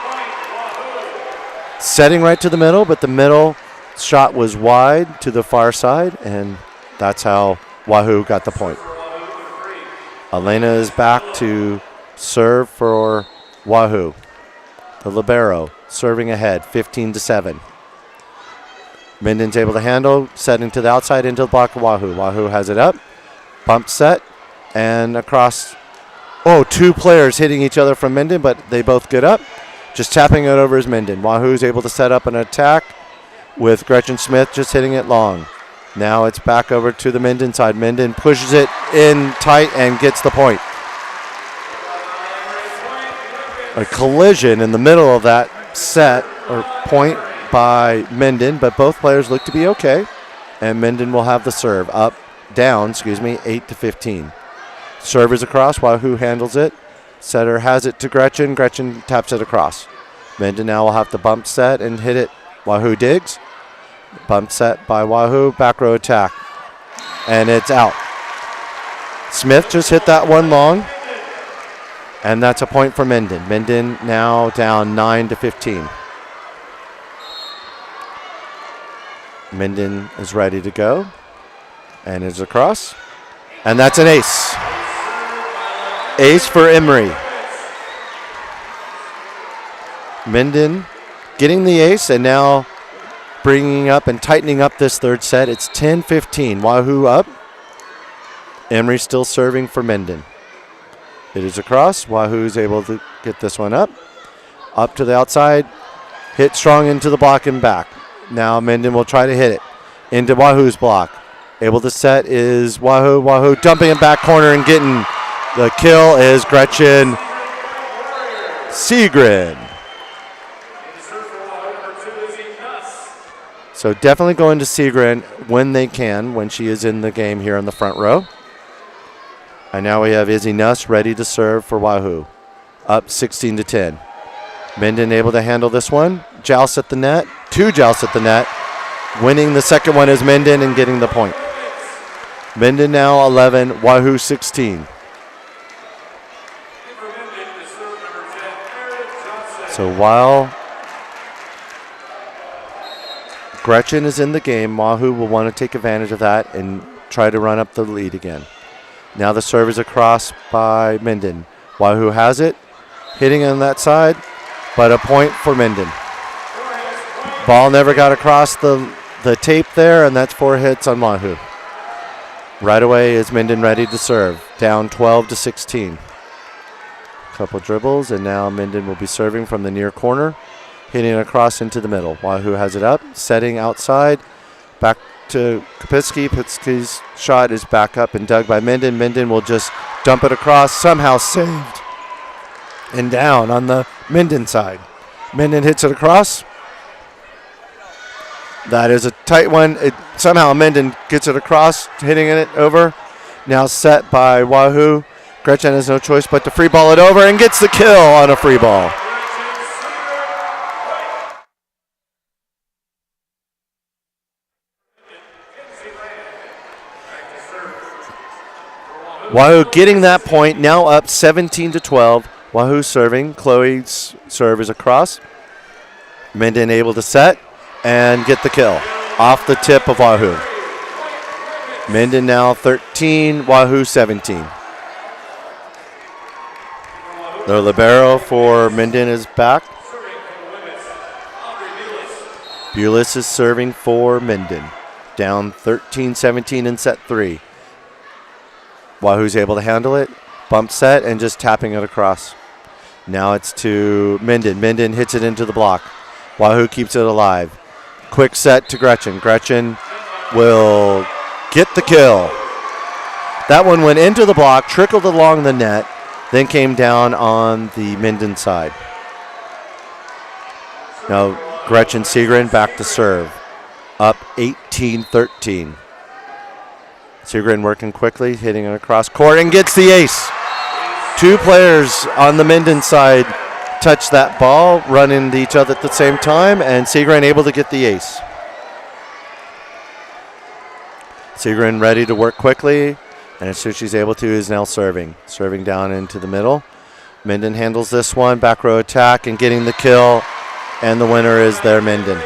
Speaker 2: Setting right to the middle, but the middle shot was wide to the far side, and that's how Wahoo got the point. Elena is back to serve for Wahoo. The libero serving ahead, 15-7. Minden's able to handle, setting to the outside into the block of Wahoo. Wahoo has it up, bump set, and across. Oh, 2 players hitting each other from Minden, but they both get up. Just tapping it over is Minden. Wahoo's able to set up an attack with Gretchen Smith just hitting it long. Now it's back over to the Minden side. Minden pushes it in tight and gets the point. A collision in the middle of that set or point by Minden, but both players look to be okay. And Minden will have the serve down, 8-15. Serve is across. Wahoo handles it. Setter has it to Gretchen. Gretchen taps it across. Minden now will have to bump set and hit it. Wahoo digs. Bump set by Wahoo. Back row attack. And it's out. Smith just hit that one long. And that's a point for Minden. Minden now down 9-15. Minden is ready to go. And is across. And that's an ace. Ace for Emery. Minden getting the ace and now bringing up and tightening up this third set. It's 10-15. Wahoo up. Emery still serving for Minden. It is across. Wahoo's able to get this one up. Up to the outside. Hit strong into the block and back. Now Minden will try to hit it into Wahoo's block. Able to set is Wahoo. Wahoo dumping it back corner and getting the kill is Gretchen Seagren. So definitely going to Segren when they can, when she is in the game here in the front row. And now we have Izzy Nuss ready to serve for Wahoo. Up 16-10. Minden able to handle this one. Joust at the net. 2 jousts at the net. Winning the second one is Minden and getting the point. Minden now 11, Wahoo 16. So while Gretchen is in the game, Wahoo will want to take advantage of that and try to run up the lead again. Now the serve is across by Minden. Wahoo has it, hitting on that side, but a point for Minden. Ball never got across the tape there, and that's 4 hits on Wahoo. Right away is Minden ready to serve, down 12-16. Couple dribbles, and now Minden will be serving from the near corner, hitting across into the middle. Wahoo has it up, setting outside, back to Kapitsky. Kapitsky's shot is back up and dug by Minden. Minden will just dump it across, somehow saved, and down on the Minden side. Minden hits it across. That is a tight one. Somehow Minden gets it across, hitting it over. Now set by Wahoo. Gretchen has no choice but to free ball it over and gets the kill on a free ball. Wahoo getting that point, now up 17-12. Wahoo serving. Chloe's serve is across. Minden able to set and get the kill off the tip of Wahoo. Minden now 13, Wahoo 17. The libero for Minden is back. Bulis is serving for Minden. Down 13-17 in set 3. Wahoo's able to handle it. Bump set and just tapping it across. Now it's to Minden. Minden hits it into the block. Wahoo keeps it alive. Quick set to Gretchen. Gretchen will get the kill. That one went into the block, trickled along the net, then came down on the Minden side. Now Gretchen Segren back to serve. Up 18-13. Segren working quickly, hitting it across court and gets the ace. 2 players on the Minden side touch that ball, run into each other at the same time, and Segren able to get the ace. Segren ready to work quickly, and as soon as she's able to, is now serving. Serving down into the middle. Minden handles this one, back row attack, and getting the kill, and the winner is there, Minden.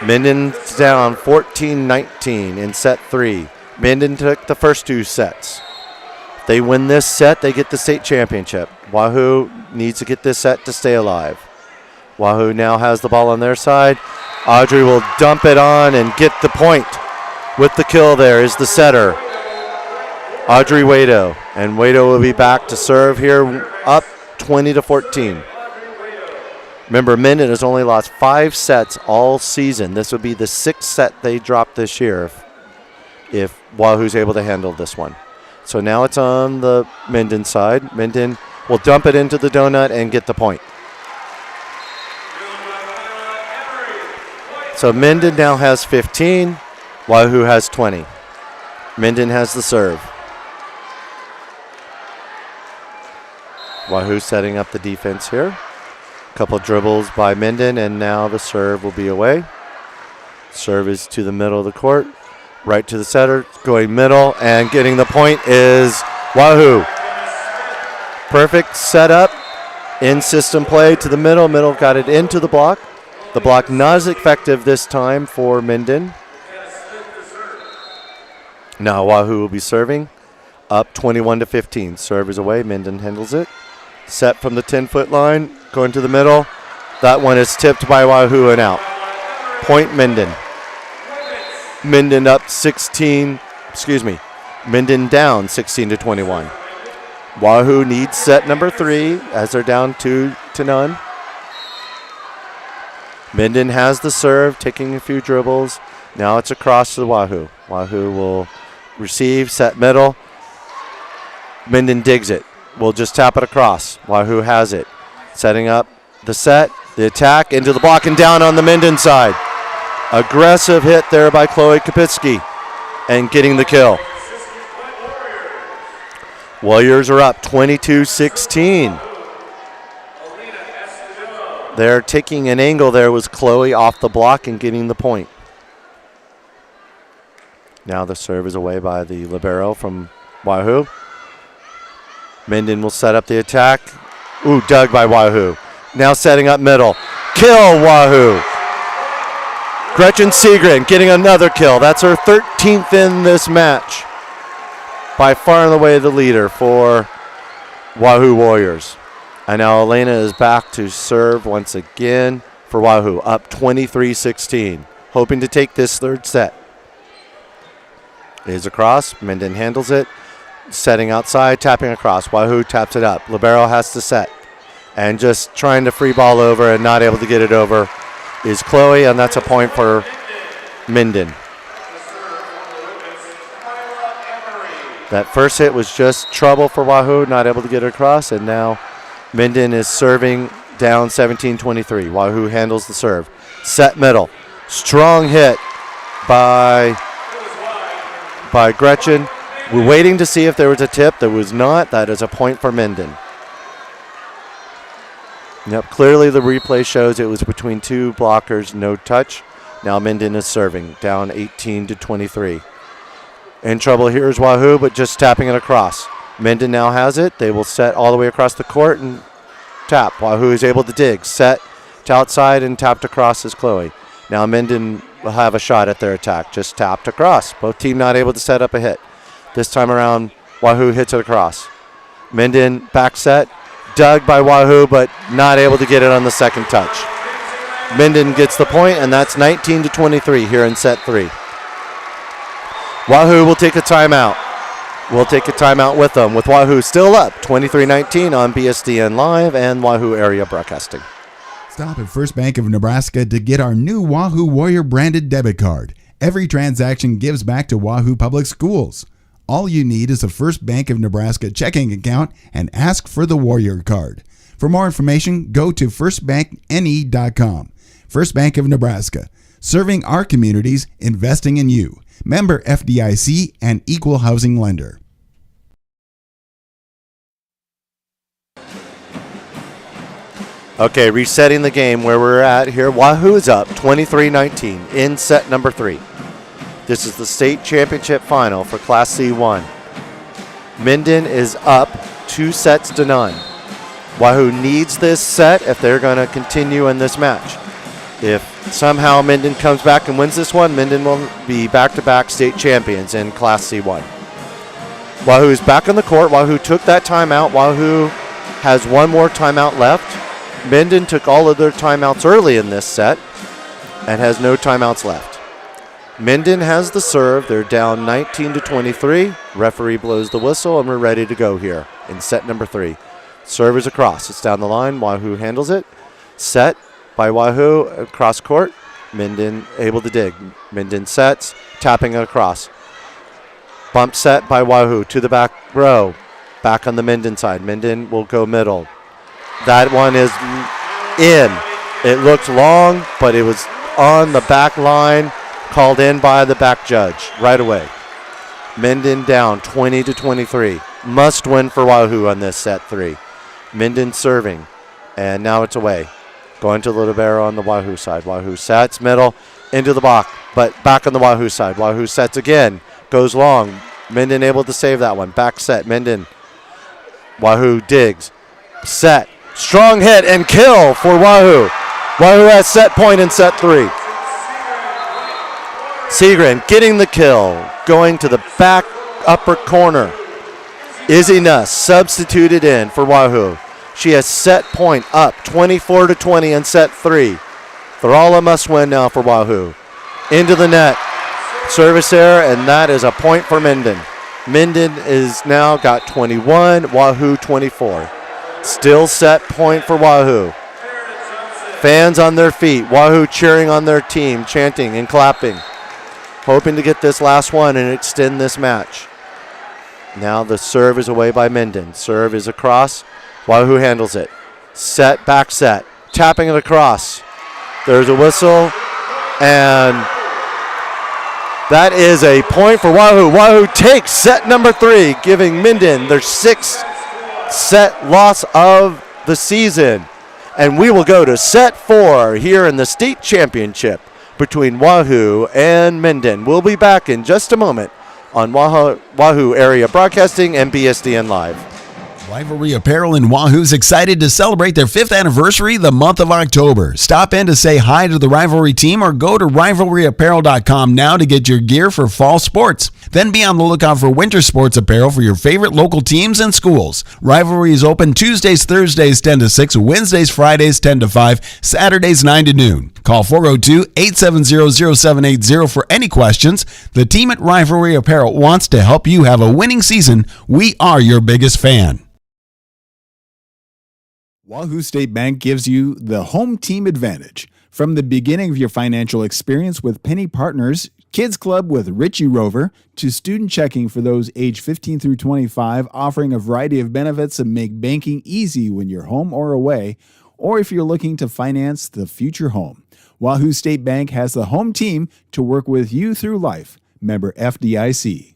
Speaker 2: Minden's down 14-19 in set 3. Minden took the first 2 sets. If they win this set, they get the state championship. Wahoo needs to get this set to stay alive. Wahoo now has the ball on their side. Audrey will dump it on and get the point. With the kill there is the setter, Audrey Wado. And Wado will be back to serve here, up 20-14. Remember, Minden has only lost 5 sets all season. This would be the 6th set they dropped this year if Wahoo's able to handle this one. So now it's on the Minden side. Minden will dump it into the donut and get the point. So Minden now has 15. Wahoo has 20. Minden has the serve. Wahoo setting up the defense here. Couple dribbles by Minden, and now the serve will be away. Serve is to the middle of the court. Right to the setter, going middle, and getting the point is Wahoo. Perfect setup, in-system play to the middle. Middle got it into the block. The block not as effective this time for Minden. Now Wahoo will be serving, up 21-15. Serve is away, Minden handles it. Set from the 10-foot line, going to the middle. That one is tipped by Wahoo and out. Point Minden. Minden up 16, Minden down 16-21. Wahoo needs set number 3 as they're down 2-0. Minden has the serve, taking a few dribbles. Now it's across to the Wahoo. Wahoo will receive, set middle. Minden digs it. We'll just tap it across. Wahoo has it. Setting up the set. The attack into the block and down on the Minden side. Aggressive hit there by Chloe Kapitsky and getting the kill. Warriors are up 22-16. They're taking an angle there was Chloe off the block and getting the point. Now the serve is away by the libero from Wahoo. Minden will set up the attack. Ooh, dug by Wahoo. Now setting up middle. Kill Wahoo. Gretchen Seagren getting another kill. That's her 13th in this match. By far and away the leader for Wahoo Warriors. And now Elena is back to serve once again for Wahoo, up 23-16, hoping to take this third set. Is across, Minden handles it, setting outside, tapping across. Wahoo taps it up. Libero has to set. And just trying to free ball over and not able to get it over is Chloe, and that's a point for Minden. That first hit was just trouble for Wahoo, not able to get it across, and now Minden is serving down 17-23. Wahoo handles the serve. Set middle. Strong hit by Gretchen. We're waiting to see if there was a tip. There was not. That is a point for Minden. Yep, clearly the replay shows it was between two blockers, no touch. Now Minden is serving, down 18-23. In trouble here is Wahoo, but just tapping it across. Minden now has it. They will set all the way across the court and tap. Wahoo is able to dig, set to outside and tapped across is Chloe. Now Minden will have a shot at their attack, just tapped across. Both teams not able to set up a hit. This time around, Wahoo hits it across. Minden back set. Dug by Wahoo, but not able to get it on the second touch. Minden gets the point, and that's 19-23 here in set 3. Wahoo will take a timeout. We'll take a timeout with them, with Wahoo still up 23-19 on BSDN Live and Wahoo Area Broadcasting.
Speaker 1: Stop at First Bank of Nebraska to get our new Wahoo Warrior branded debit card. Every transaction gives back to Wahoo Public Schools. All you need is a First Bank of Nebraska checking account and ask for the Warrior card. For more information, go to firstbankne.com. First Bank of Nebraska, serving our communities, investing in you. Member FDIC and equal housing lender.
Speaker 2: Okay, resetting the game where we're at here. Wahoo is up 23-19 in set number 3. This is the state championship final for Class C1. Minden is up 2-0. Wahoo needs this set if they're going to continue in this match. If somehow Minden comes back and wins this one, Minden will be back-to-back state champions in Class C1. Wahoo is back on the court. Wahoo took that timeout. Wahoo has one more timeout left. Minden took all of their timeouts early in this set and has no timeouts left. Minden has the serve. They're down 19-23. Referee blows the whistle, and we're ready to go here in set number 3. Serve is across. It's down the line. Wahoo handles it. Set by Wahoo across court. Minden able to dig. Minden sets, tapping it across. Bump set by Wahoo to the back row. Back on the Minden side. Minden will go middle. That one is in. It looked long, but it was on the back line. Called in by the back judge right away. Minden down 20-23. Must win for Wahoo on this set 3. Minden serving, and now it's away. Going to the libero on the Wahoo side. Wahoo sets middle into the block, but back on the Wahoo side. Wahoo sets again, goes long. Minden able to save that one. Back set, Minden. Wahoo digs, set, strong hit and kill for Wahoo. Wahoo has set point in set 3. Seagren getting the kill, going to the back upper corner. Izzy Nuss substituted in for Wahoo. She has set point up 24-20 in set 3. Thrala must win now for Wahoo. Into the net. Service error, and that is a point for Minden. Minden is now got 21, Wahoo 24. Still set point for Wahoo. Fans on their feet. Wahoo cheering on their team, chanting and clapping. Hoping to get this last one and extend this match. Now the serve is away by Minden. Serve is across. Wahoo handles it. Set, back set. tapping it across. There's a whistle, and that is a point for Wahoo. Wahoo takes set number 3, giving Minden their 6th set loss of the season. And we will go to set 4 here in the state championship between Wahoo and Minden. We'll be back in just a moment on Wahoo Area Broadcasting and BSDN Live.
Speaker 1: Rivalry Apparel in Wahoo is excited to celebrate their 5th anniversary the month of October. Stop in to say hi to the Rivalry team or go to rivalryapparel.com now to get your gear for fall sports. Then be on the lookout for winter sports apparel for your favorite local teams and schools. Rivalry is open Tuesdays, Thursdays 10 to 6, Wednesdays, Fridays 10 to 5, Saturdays 9 to noon. Call 402-870-0780 for any questions. The team at Rivalry Apparel wants to help you have a winning season. We are your biggest fan.
Speaker 5: Wahoo State Bank gives you the home team advantage. From the beginning of your financial experience with Penny Partners, Kids Club with Richie Rover, to student checking for those age 15 through 25, offering a variety of benefits that make banking easy when you're home or away, or if you're looking to finance the future home. Wahoo State Bank has the home team to work with you through life. Member FDIC.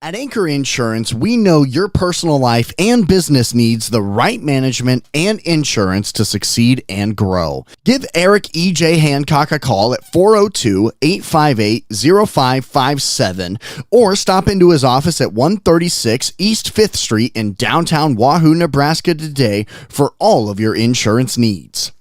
Speaker 4: At Anchor Insurance, we know your personal life and business needs the right management and insurance to succeed and grow. Give Eric E.J. Hancock a call at 402-858-0557 or stop into his office at 136 East 5th Street in downtown Wahoo, Nebraska today for all of your insurance needs.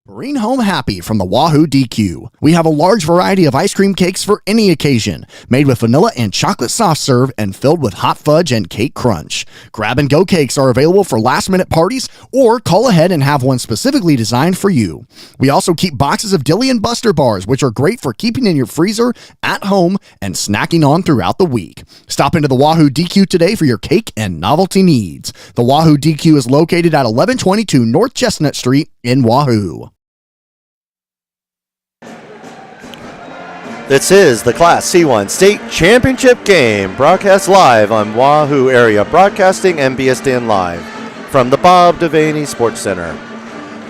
Speaker 4: Bring home happy from the Wahoo DQ. We have a large variety of ice cream cakes for any occasion, made with vanilla and chocolate soft serve and filled with hot fudge and cake crunch. Grab-and-go cakes are available for last-minute parties, or call ahead and have one specifically designed for you. We also keep boxes of Dilly and Buster bars, which are great for keeping in your freezer, at home, and snacking on throughout the week. Stop into the Wahoo DQ today for your cake and novelty needs. The Wahoo DQ is located at 1122 North Chestnut Street in Wahoo.
Speaker 2: This is the Class C1 State Championship game, broadcast live on Wahoo Area Broadcasting and BSDN Live from the Bob Devaney Sports Center.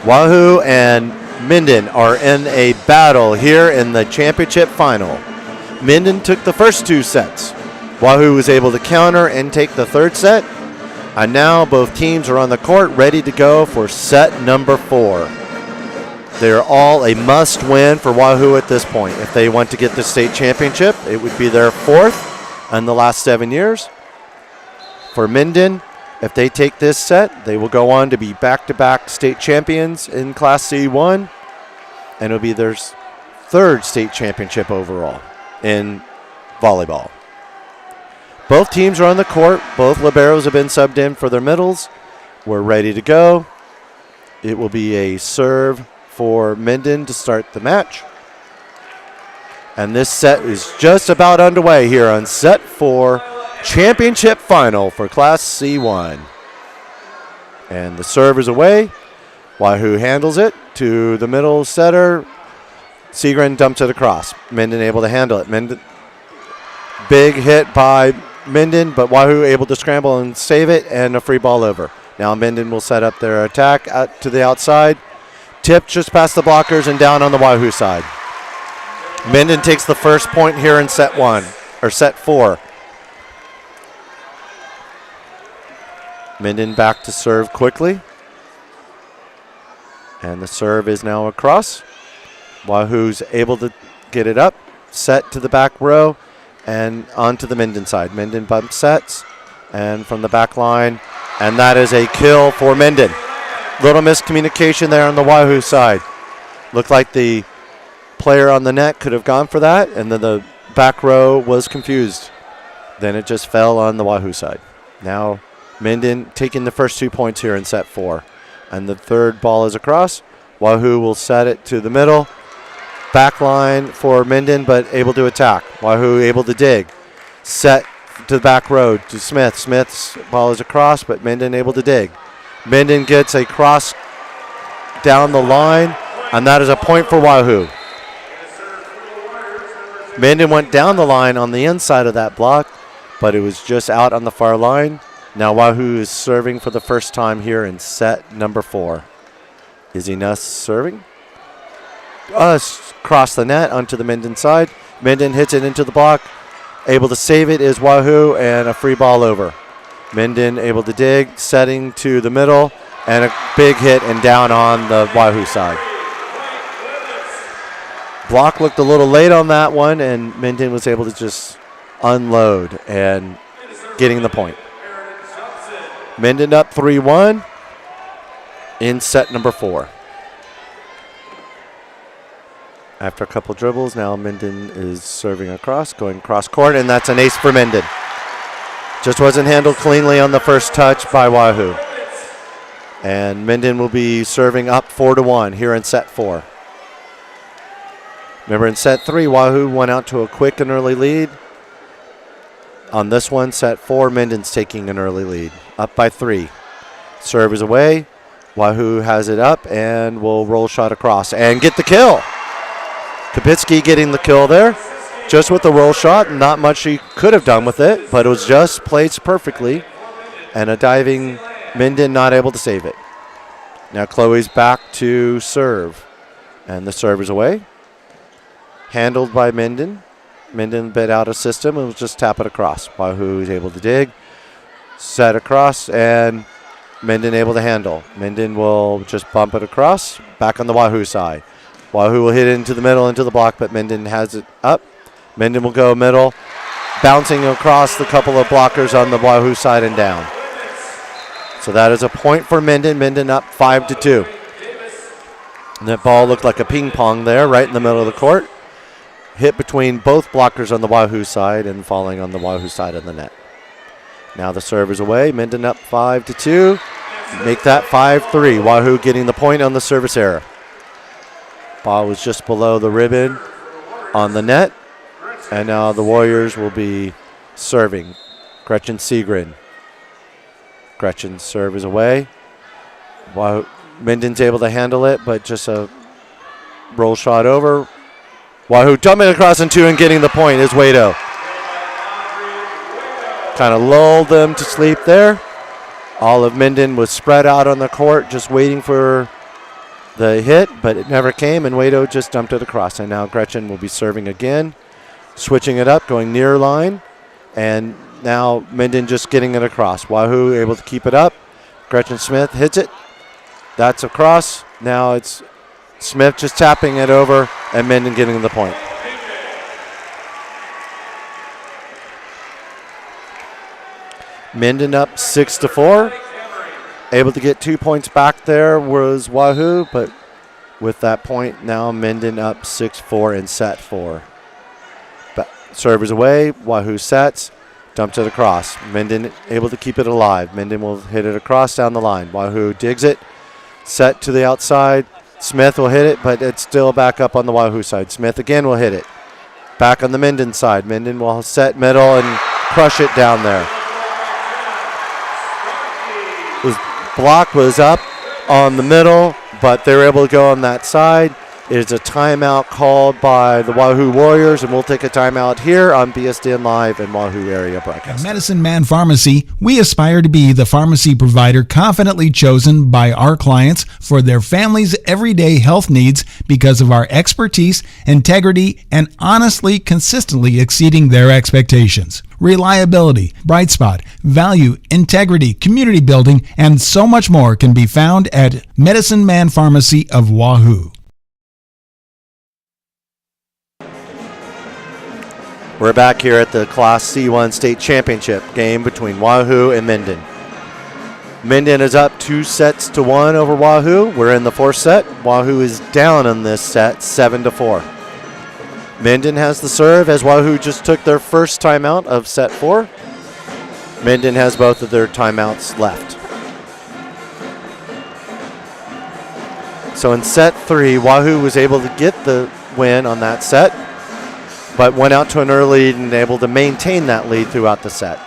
Speaker 2: Wahoo and Minden are in a battle here in the championship final. Minden took the first 2 sets. Wahoo was able to counter and take the 3rd set, and now both teams are on the court ready to go for set number 4. They're all a must-win for Wahoo at this point. If they want to get the state championship, it would be their 4th in the last 7 years. For Minden, if they take this set, they will go on to be back-to-back state champions in Class C1, and it'll be their 3rd state championship overall in volleyball. Both teams are on the court. Both liberos have been subbed in for their middles. We're ready to go. It will be a serve for Minden to start the match. And this set is just about underway here on set 4, championship final for Class C1. And the serve is away. Wahoo handles it to the middle setter. Segren dumps it across. Minden able to handle it. Minden, big hit by Minden, but Wahoo able to scramble and save it, and a free ball over. Now Minden will set up their attack out to the outside. Tip just past the blockers and down on the Wahoo side. Minden takes the first point here in set 4. Minden back to serve quickly. And the serve is now across. Wahoo's able to get it up, set to the back row, and onto the Minden side. Minden bump sets, and from the back line, and that is a kill for Minden. Little miscommunication there on the Wahoo side. Looked like the player on the net could have gone for that, and then the back row was confused. Then it just fell on the Wahoo side. Now Minden taking the first 2 points here in set 4. And the 3rd ball is across. Wahoo will set it to the middle. Back line for Minden, but able to attack. Wahoo able to dig. Set to the back row to Smith. Smith's ball is across, but Minden able to dig. Minden gets a cross down the line, and that is a point for Wahoo. Minden went down the line on the inside of that block, but it was just out on the far line. Now Wahoo is serving for the first time here in set number 4. Izzy Nuss serving. Cross the net onto the Minden side. Minden hits it into the block. Able to save it is Wahoo, and a free ball over. Minden able to dig, setting to the middle, and a big hit and down on the Wahoo side. Block looked a little late on that one, and Minden was able to just unload and getting the point. Minden up 3-1 in set number 4. After a couple dribbles, now Minden is serving across, going cross court, and that's an ace for Minden. Just wasn't handled cleanly on the first touch by Wahoo. And Minden will be serving up 4-1 here in set 4. Remember, in set 3, Wahoo went out to a quick and early lead. On this one, set 4, Minden's taking an early lead, up by 3. Serve is away. Wahoo has it up and will roll shot across and get the kill. Kapitsky getting the kill there, just with the roll shot. Not much he could have done with it, but it was just placed perfectly. And a diving Minden not able to save it. Now Chloe's back to serve. And the serve is away. Handled by Minden. Minden bit out of system and was just tap it across. Wahoo is able to dig, set across, and Minden able to handle. Minden will just bump it across, back on the Wahoo side. Wahoo will hit it into the middle, into the block, but Minden has it up. Minden will go middle, bouncing across the couple of blockers on the Wahoo side and down. So that is a point for Minden. Minden up 5-2. And that ball looked like a ping pong there, right in the middle of the court. Hit between both blockers on the Wahoo side and falling on the Wahoo side of the net. Now the serve is away. Minden up 5-2. Make that 5-3. Wahoo getting the point on the service error. Ball was just below the ribbon on the net. And now the Warriors will be serving. Gretchen Seagren. Gretchen's serve is away. Minden's able to handle it, but just a roll shot over. Wahoo dumping across in 2 and getting the point is Wado. Kind of lulled them to sleep there. All of Minden was spread out on the court, just waiting for the hit, but it never came, and Wado just dumped it across. And now Gretchen will be serving again, switching it up, going near line, and now Minden just getting it across. Wahoo able to keep it up. Gretchen Smith hits it. That's across. Now it's Smith just tapping it over, and Minden getting the point. Minden up 6-4. Able to get 2 points back there was Wahoo, but with that point now Minden up 6-4 in set 4. Serve is away. Wahoo sets. Dumps it across. Minden able to keep it alive. Minden will hit it across down the line. Wahoo digs it. Set to the outside. Smith will hit it, but it's still back up on the Wahoo side. Smith again will hit it. Back on the Minden side. Minden will set middle and crush it down there. Block was up on the middle, but they were able to go on that side. It is a timeout called by the Wahoo Warriors, and we'll take a timeout here on BSDN Live and Wahoo Area Broadcast.
Speaker 1: At Medicine Man Pharmacy, we aspire to be the pharmacy provider confidently chosen by our clients for their family's everyday health needs because of our expertise, integrity, and honestly, consistently exceeding their expectations. Reliability, bright spot, value, integrity, community building, and so much more can be found at Medicine Man Pharmacy of Wahoo.
Speaker 2: We're back here at the Class C1 State Championship game between Wahoo and Minden. Minden is up 2-1 over Wahoo. We're in the 4th set. Wahoo is down in this set, 7-4. Minden has the serve as Wahoo just took their first timeout of set 4. Minden has both of their timeouts left. So in set 3, Wahoo was able to get the win on that set, but went out to an early lead and able to maintain that lead throughout the set.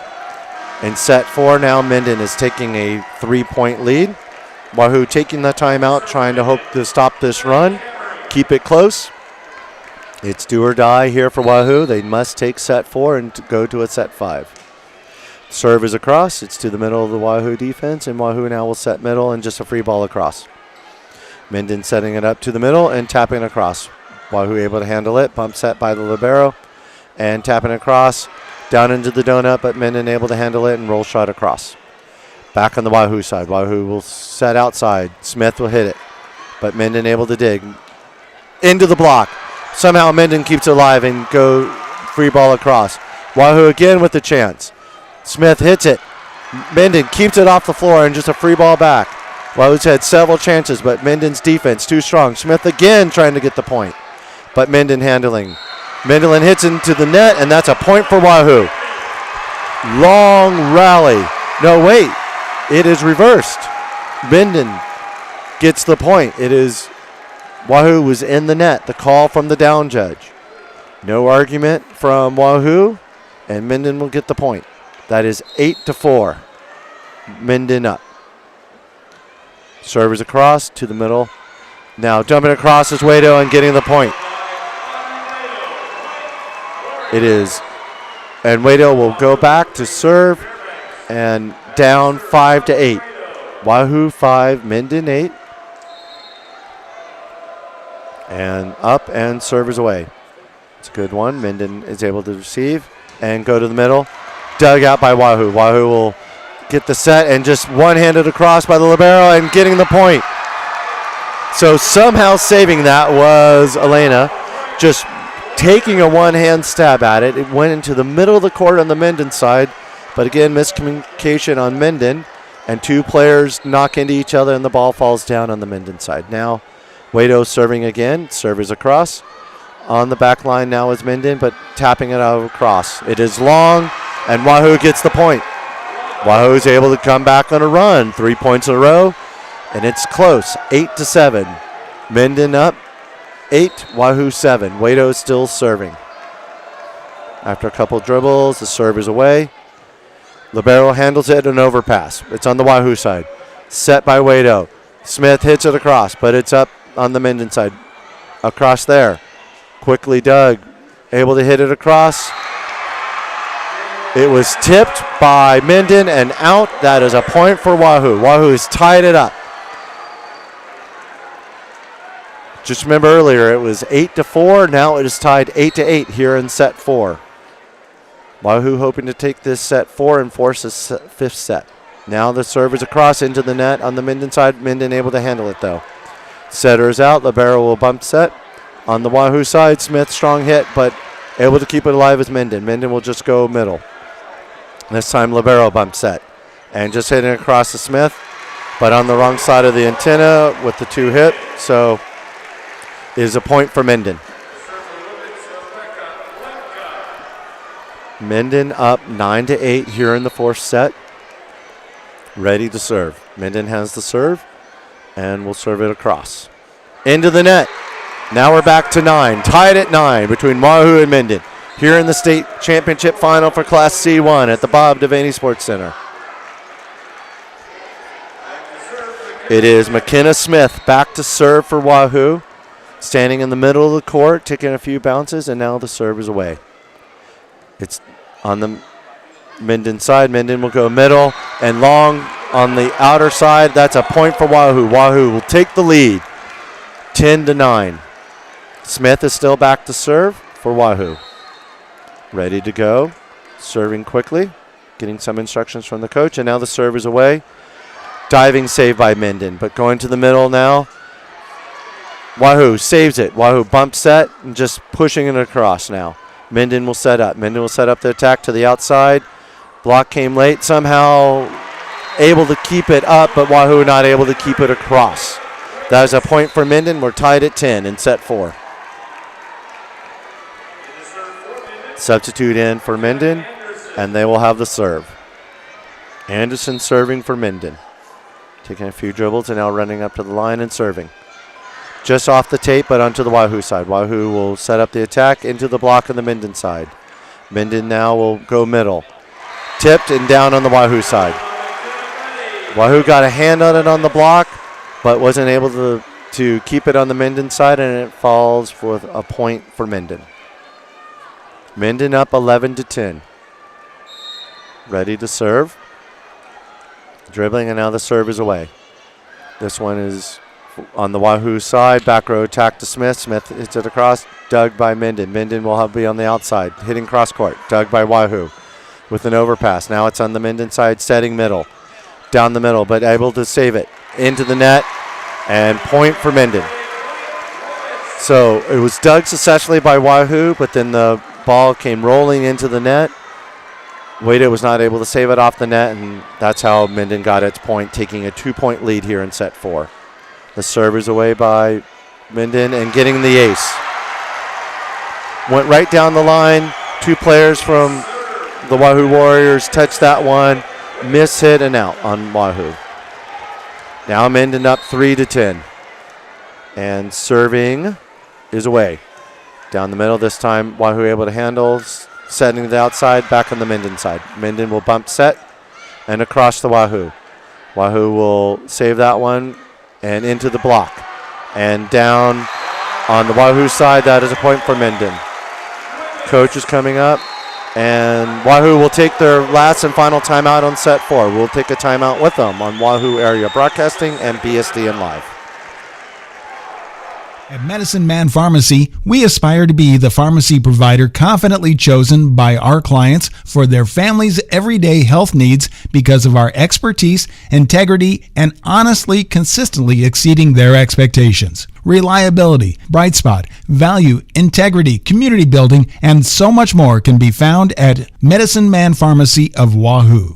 Speaker 2: In set 4 now, Minden is taking a 3-point lead. Wahoo taking the timeout, trying to hope to stop this run, keep it close. It's do or die here for Wahoo. They must take set 4 and go to a set 5. Serve is across. It's to the middle of the Wahoo defense, and Wahoo now will set middle and just a free ball across. Minden setting it up to the middle and tapping across. Wahoo able to handle it. Bump set by the libero and tapping across down into the donut, but Minden able to handle it and roll shot across. Back on the Wahoo side. Wahoo will set outside. Smith will hit it, but Minden able to dig into the block. Somehow Minden keeps it alive and go free ball across. Wahoo again with the chance. Smith hits it. Minden keeps it off the floor and just a free ball back. Wahoo's had several chances, but Minden's defense too strong. Smith again trying to get the point, but Minden handling. Minden hits into the net, and that's a point for Wahoo. Long rally. No, wait. It is reversed. Minden gets the point. It is Wahoo was in the net. The call from the down judge. No argument from Wahoo, and Minden will get the point. That is 8-4. Minden up. Servers across to the middle. Now dumping across is Wado and getting the point. It is. And Wado will go back to serve and down 5-8. Wahoo 5, Minden 8. And up and servers away. It's a good one. Minden is able to receive and go to the middle. Dug out by Wahoo. Wahoo will get the set and just one-handed across by the libero and getting the point. So somehow saving that was Elena, just taking a one-hand stab at it. It went into the middle of the court on the Minden side, but again, miscommunication on Minden, and two players knock into each other and the ball falls down on the Minden side. Now Wado serving again. Servers across. On the back line now is Minden, but tapping it out across. It is long, and Wahoo gets the point. Wahoo is able to come back on a run. 3 points in a row, and it's close. 8-7. Minden up 8, Wahoo 7. Wado still serving. After a couple dribbles, the serve is away. Libero handles it, an overpass. It's on the Wahoo side. Set by Wado. Smith hits it across, but it's up on the Minden side. Across there. Quickly dug. Able to hit it across. It was tipped by Minden and out. That is a point for Wahoo. Wahoo has tied it up. Just remember earlier, it was 8-4. Now it is tied 8-8 here in set 4. Wahoo hoping to take this set 4 and force a fifth set. Now the serve is across into the net on the Minden side. Minden able to handle it though. Setter is out. Libero will bump set. On the Wahoo side, Smith strong hit, but able to keep it alive as Minden. Minden will just go middle. This time Libero bump set. And just hitting across to Smith, but on the wrong side of the antenna with the 2 hit. So it is a point for Minden. Minden up 9-8 here in the 4th set. Ready to serve. Minden has the serve and will serve it across. Into the net. Now we're back to 9. Tied at 9 between Wahoo and Minden. Here in the state championship final for Class C1 at the Bob Devaney Sports Center. It is McKenna Smith back to serve for Wahoo. Standing in the middle of the court, taking a few bounces, and now the serve is away. It's on the Minden side. Minden will go middle and long on the outer side. That's a point for Wahoo. Wahoo will take the lead, 10-9. Smith is still back to serve for Wahoo. Ready to go, serving quickly, getting some instructions from the coach, and now the serve is away. Diving save by Minden, but going to the middle now. Wahoo saves it. Wahoo bump set and just pushing it across now. Minden will set up. Minden will set up the attack to the outside. Block came late, somehow able to keep it up, but Wahoo not able to keep it across. That is a point for Minden. We're tied at 10 in set 4. Substitute in for Minden, and they will have the serve. Anderson serving for Minden. Taking a few dribbles and now running up to the line and serving. Just off the tape, but onto the Wahoo side. Wahoo will set up the attack into the block on the Minden side. Minden now will go middle. Tipped and down on the Wahoo side. Wahoo got a hand on it on the block, but wasn't able to keep it on the Minden side, and it falls with a point for Minden. Minden up 11-10. ready to serve. Dribbling, and now the serve is away. This one is on the Wahoo side. Back row attack to Smith. Smith hits it across. Dug by Minden. Minden will be on the outside. Hitting cross court. Dug by Wahoo with an overpass. Now it's on the Minden side, setting middle. Down the middle, but able to save it. Into the net, and point for Minden. So it was dug successfully by Wahoo, but then the ball came rolling into the net. Wade was not able to save it off the net, and that's how Minden got its point, taking a 2-point lead here in set 4. The serve is away by Minden and getting the ace. Went right down the line. 2 players from the Wahoo Warriors touched that one. Miss hit and out on Wahoo. Now Minden up 3-10. And serving is away. Down the middle this time, Wahoo able to handle. Setting to the outside, back on the Minden side. Minden will bump set and across the Wahoo. Wahoo will save that one and into the block. And down on the Wahoo side, that is a point for Minden. Coach is coming up, and Wahoo will take their last and final timeout on set 4. We'll take a timeout with them on Wahoo Area Broadcasting and BSDN Live.
Speaker 6: At Medicine Man Pharmacy, we aspire to be the pharmacy provider confidently chosen by our clients for their family's everyday health needs because of our expertise, integrity, and honestly, consistently exceeding their expectations. Reliability, bright spot, value, integrity, community building, and so much more can be found at Medicine Man Pharmacy of Wahoo.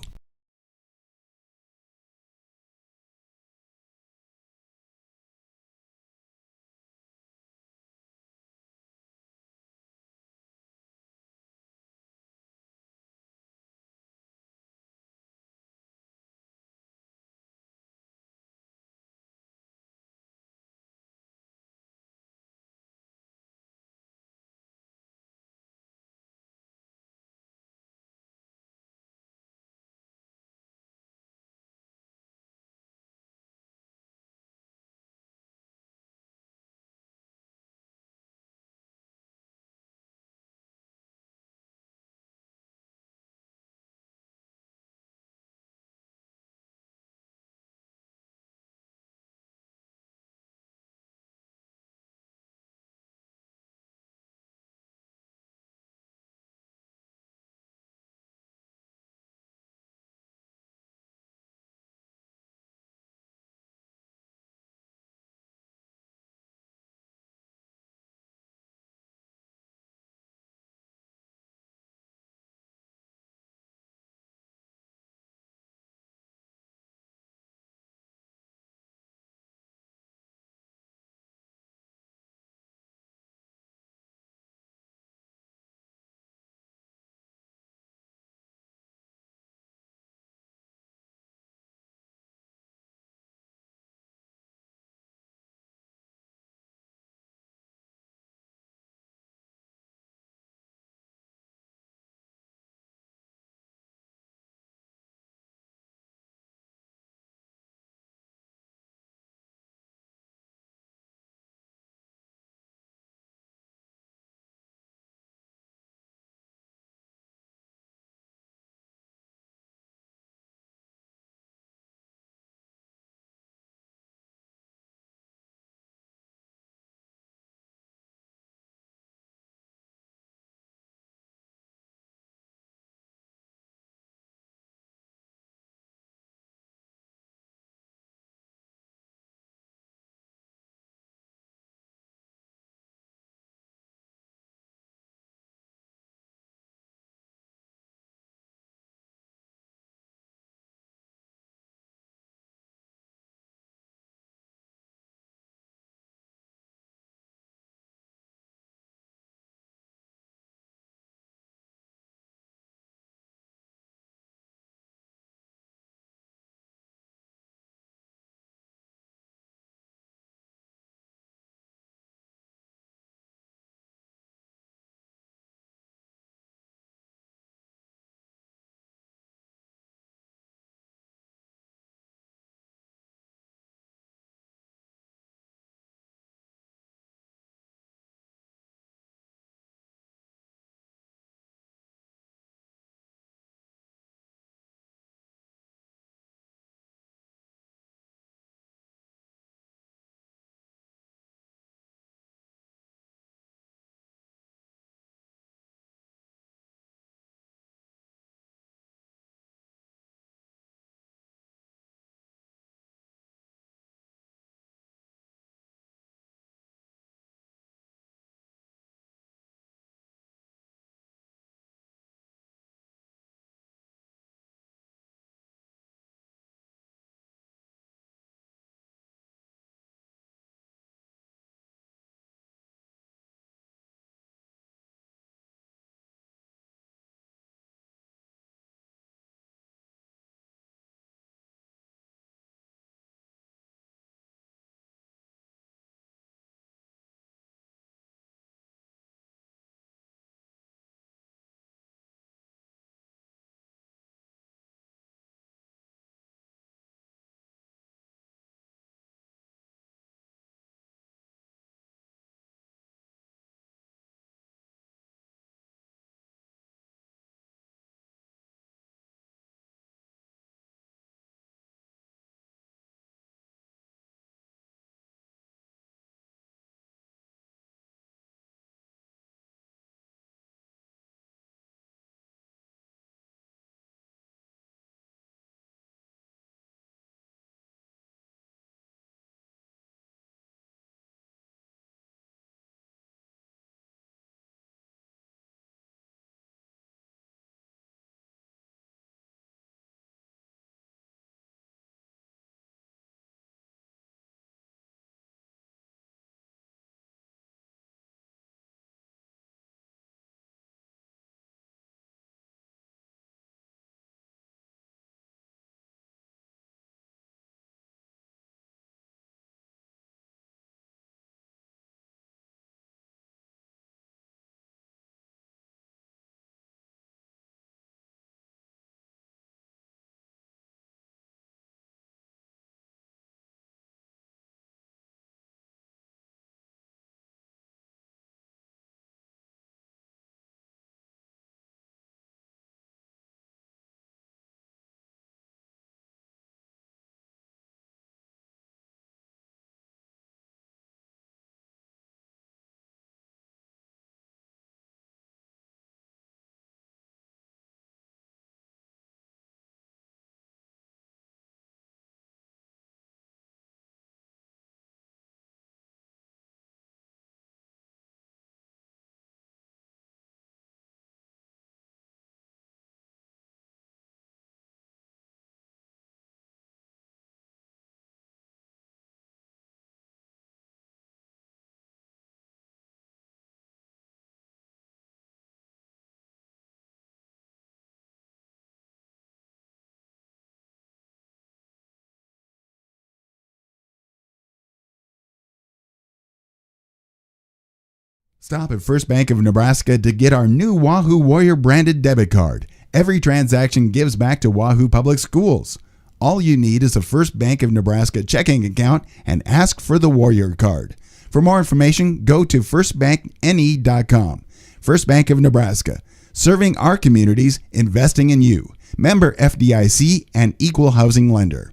Speaker 1: Stop at First Bank of Nebraska to get our new Wahoo Warrior branded debit card. Every transaction gives back to Wahoo Public Schools. All you need is a First Bank of Nebraska checking account and ask for the Warrior card. For more information, go to firstbankne.com. First Bank of Nebraska, serving our communities, investing in you. Member FDIC and equal housing lender.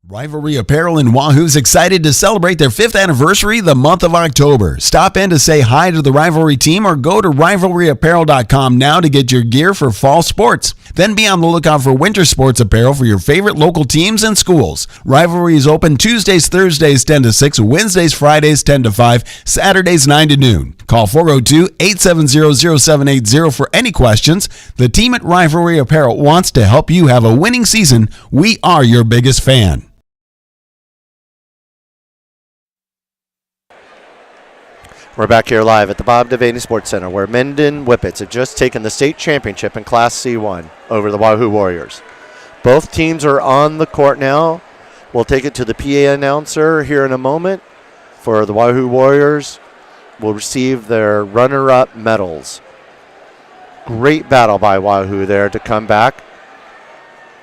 Speaker 6: Rivalry Apparel in Wahoo is excited to celebrate their 5th anniversary the month of October. Stop in to say hi to the Rivalry team or go to rivalryapparel.com now to get your gear for fall sports. Then be on the lookout for winter sports apparel for your favorite local teams and schools. Rivalry is open Tuesdays, Thursdays 10 to 6, Wednesdays, Fridays 10 to 5, Saturdays 9 to noon. Call 402-870-0780 for any questions. The team at Rivalry Apparel wants to help you have a winning season. We are your biggest fan.
Speaker 2: We're back here live at the Bob Devaney Sports Center, where Minden Whippets have just taken the state championship in Class C1 over the Wahoo Warriors. Both teams are on the court now. We'll take it to the PA announcer here in a moment. For the Wahoo Warriors, will receive their runner-up medals. Great battle by Wahoo there to come back.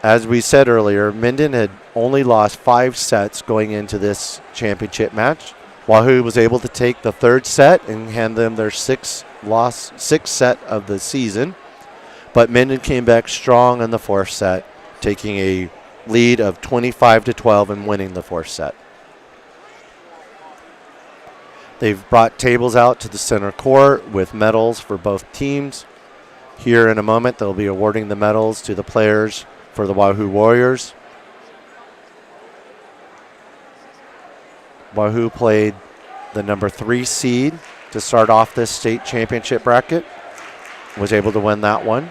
Speaker 2: As we said earlier, Minden had only lost 5 sets going into this championship match. Wahoo was able to take the 3rd set and hand them their 6th set of the season. But Minden came back strong in the 4th set, taking a lead of 25-12 and winning the 4th set. They've brought tables out to the center court with medals for both teams. Here in a moment, they'll be awarding the medals to the players for the Wahoo Warriors. Wahoo played the number 3 seed to start off this state championship bracket. Was able to win that one.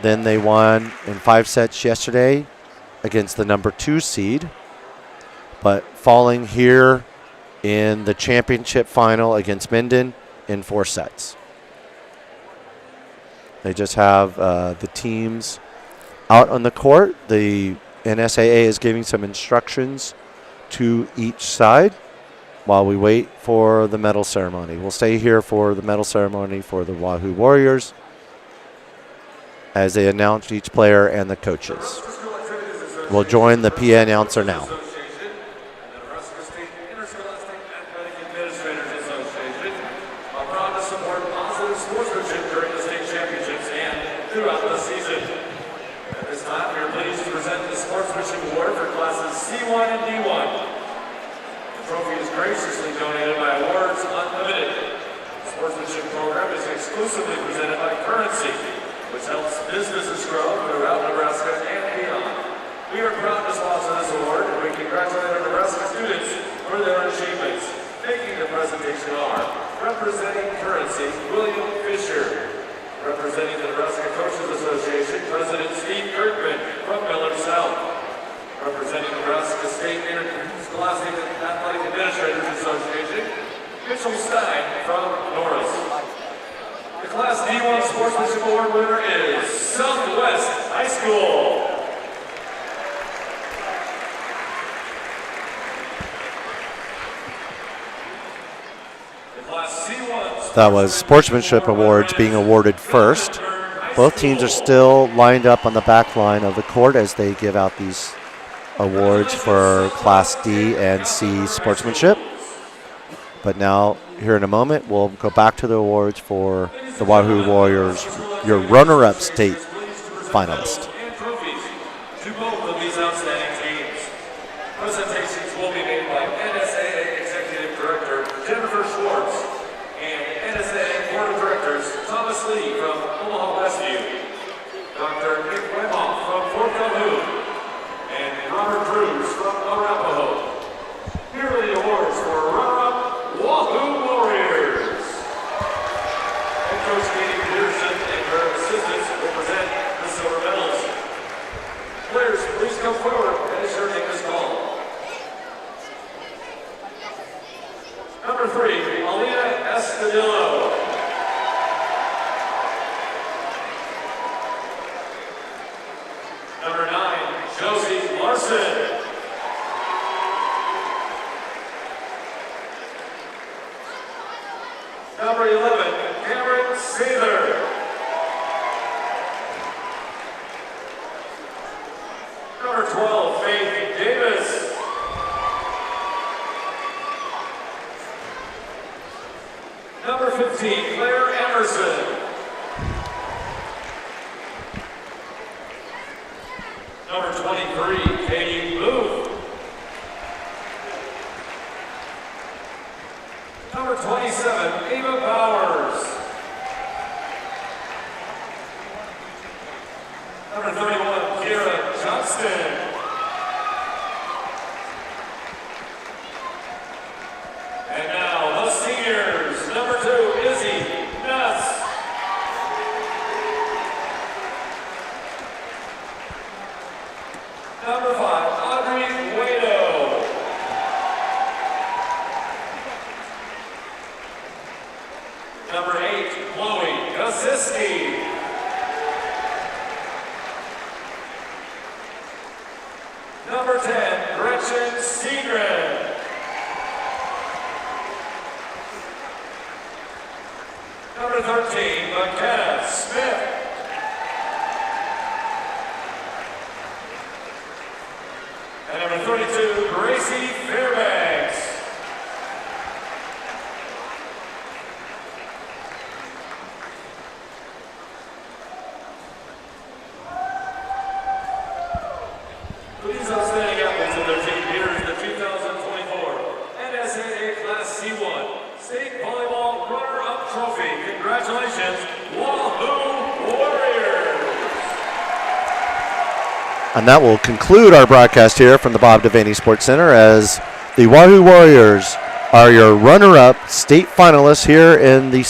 Speaker 2: Then they won in 5 sets yesterday against the number 2 seed, but falling here in the championship final against Minden in 4 sets. They just have the teams out on the court. The NSAA is giving some instructions to each side while we wait for the medal ceremony. We'll stay here for the medal ceremony for the Wahoo Warriors as they announce each player and the coaches. We'll join the PA announcer now.
Speaker 3: Exclusively presented by Currency, which helps businesses grow throughout Nebraska and beyond. We are proud to sponsor this award, and we congratulate our Nebraska students for their achievements. Making the presentation are representing Currency, William Fisher. Representing the Nebraska Coaches Association, President Steve Kirkman from Miller South. Representing Nebraska State Interscholastic Athletic Administrators Association, Mitchell Stein from Norris. The Class D1 Sportsmanship Award winner is Southwest High School. The Class C1
Speaker 2: That was Sportsmanship Awards being awarded first. Both teams are still lined up on the back line of the court as they give out these awards for Class D and C sportsmanship. But now, here in a moment, we'll go back to the awards for the Wahoo Warriors, your runner-up state finalist.
Speaker 3: and trophies to both of these outstanding teams. Presentations will be made by NSAA Executive Director Jennifer Schwartz and NSAA Board of Directors Thomas Lee from Omaha Westview, Dr. Nick Wemoff from Fort Calhoun, and Robert Cruz from Arapahoe. Here are the awards for runner-up Wahoo Warriors. And Coach Katie Peterson and her assistants will present the silver medals. Players, please come forward as your name is called. Number 3, Alina Escadillo. Number 9, Josie Larson. Gracie Fairbanks. These outstanding athletes and their team, here is the 2024 NSAA Class C1 State Volleyball Runner-Up Trophy. Congratulations, Wahoo Warriors!
Speaker 2: And that will conclude our broadcast here from the Bob Devaney Sports Center, as the Wahoo Warriors are your runner-up state finalists here in the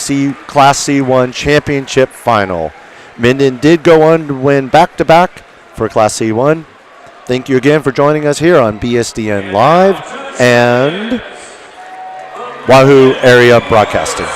Speaker 2: Class C1 Championship Final. Minden did go on to win back-to-back for Class C1. Thank you again for joining us here on BSDN Live and Wahoo Area Broadcasting.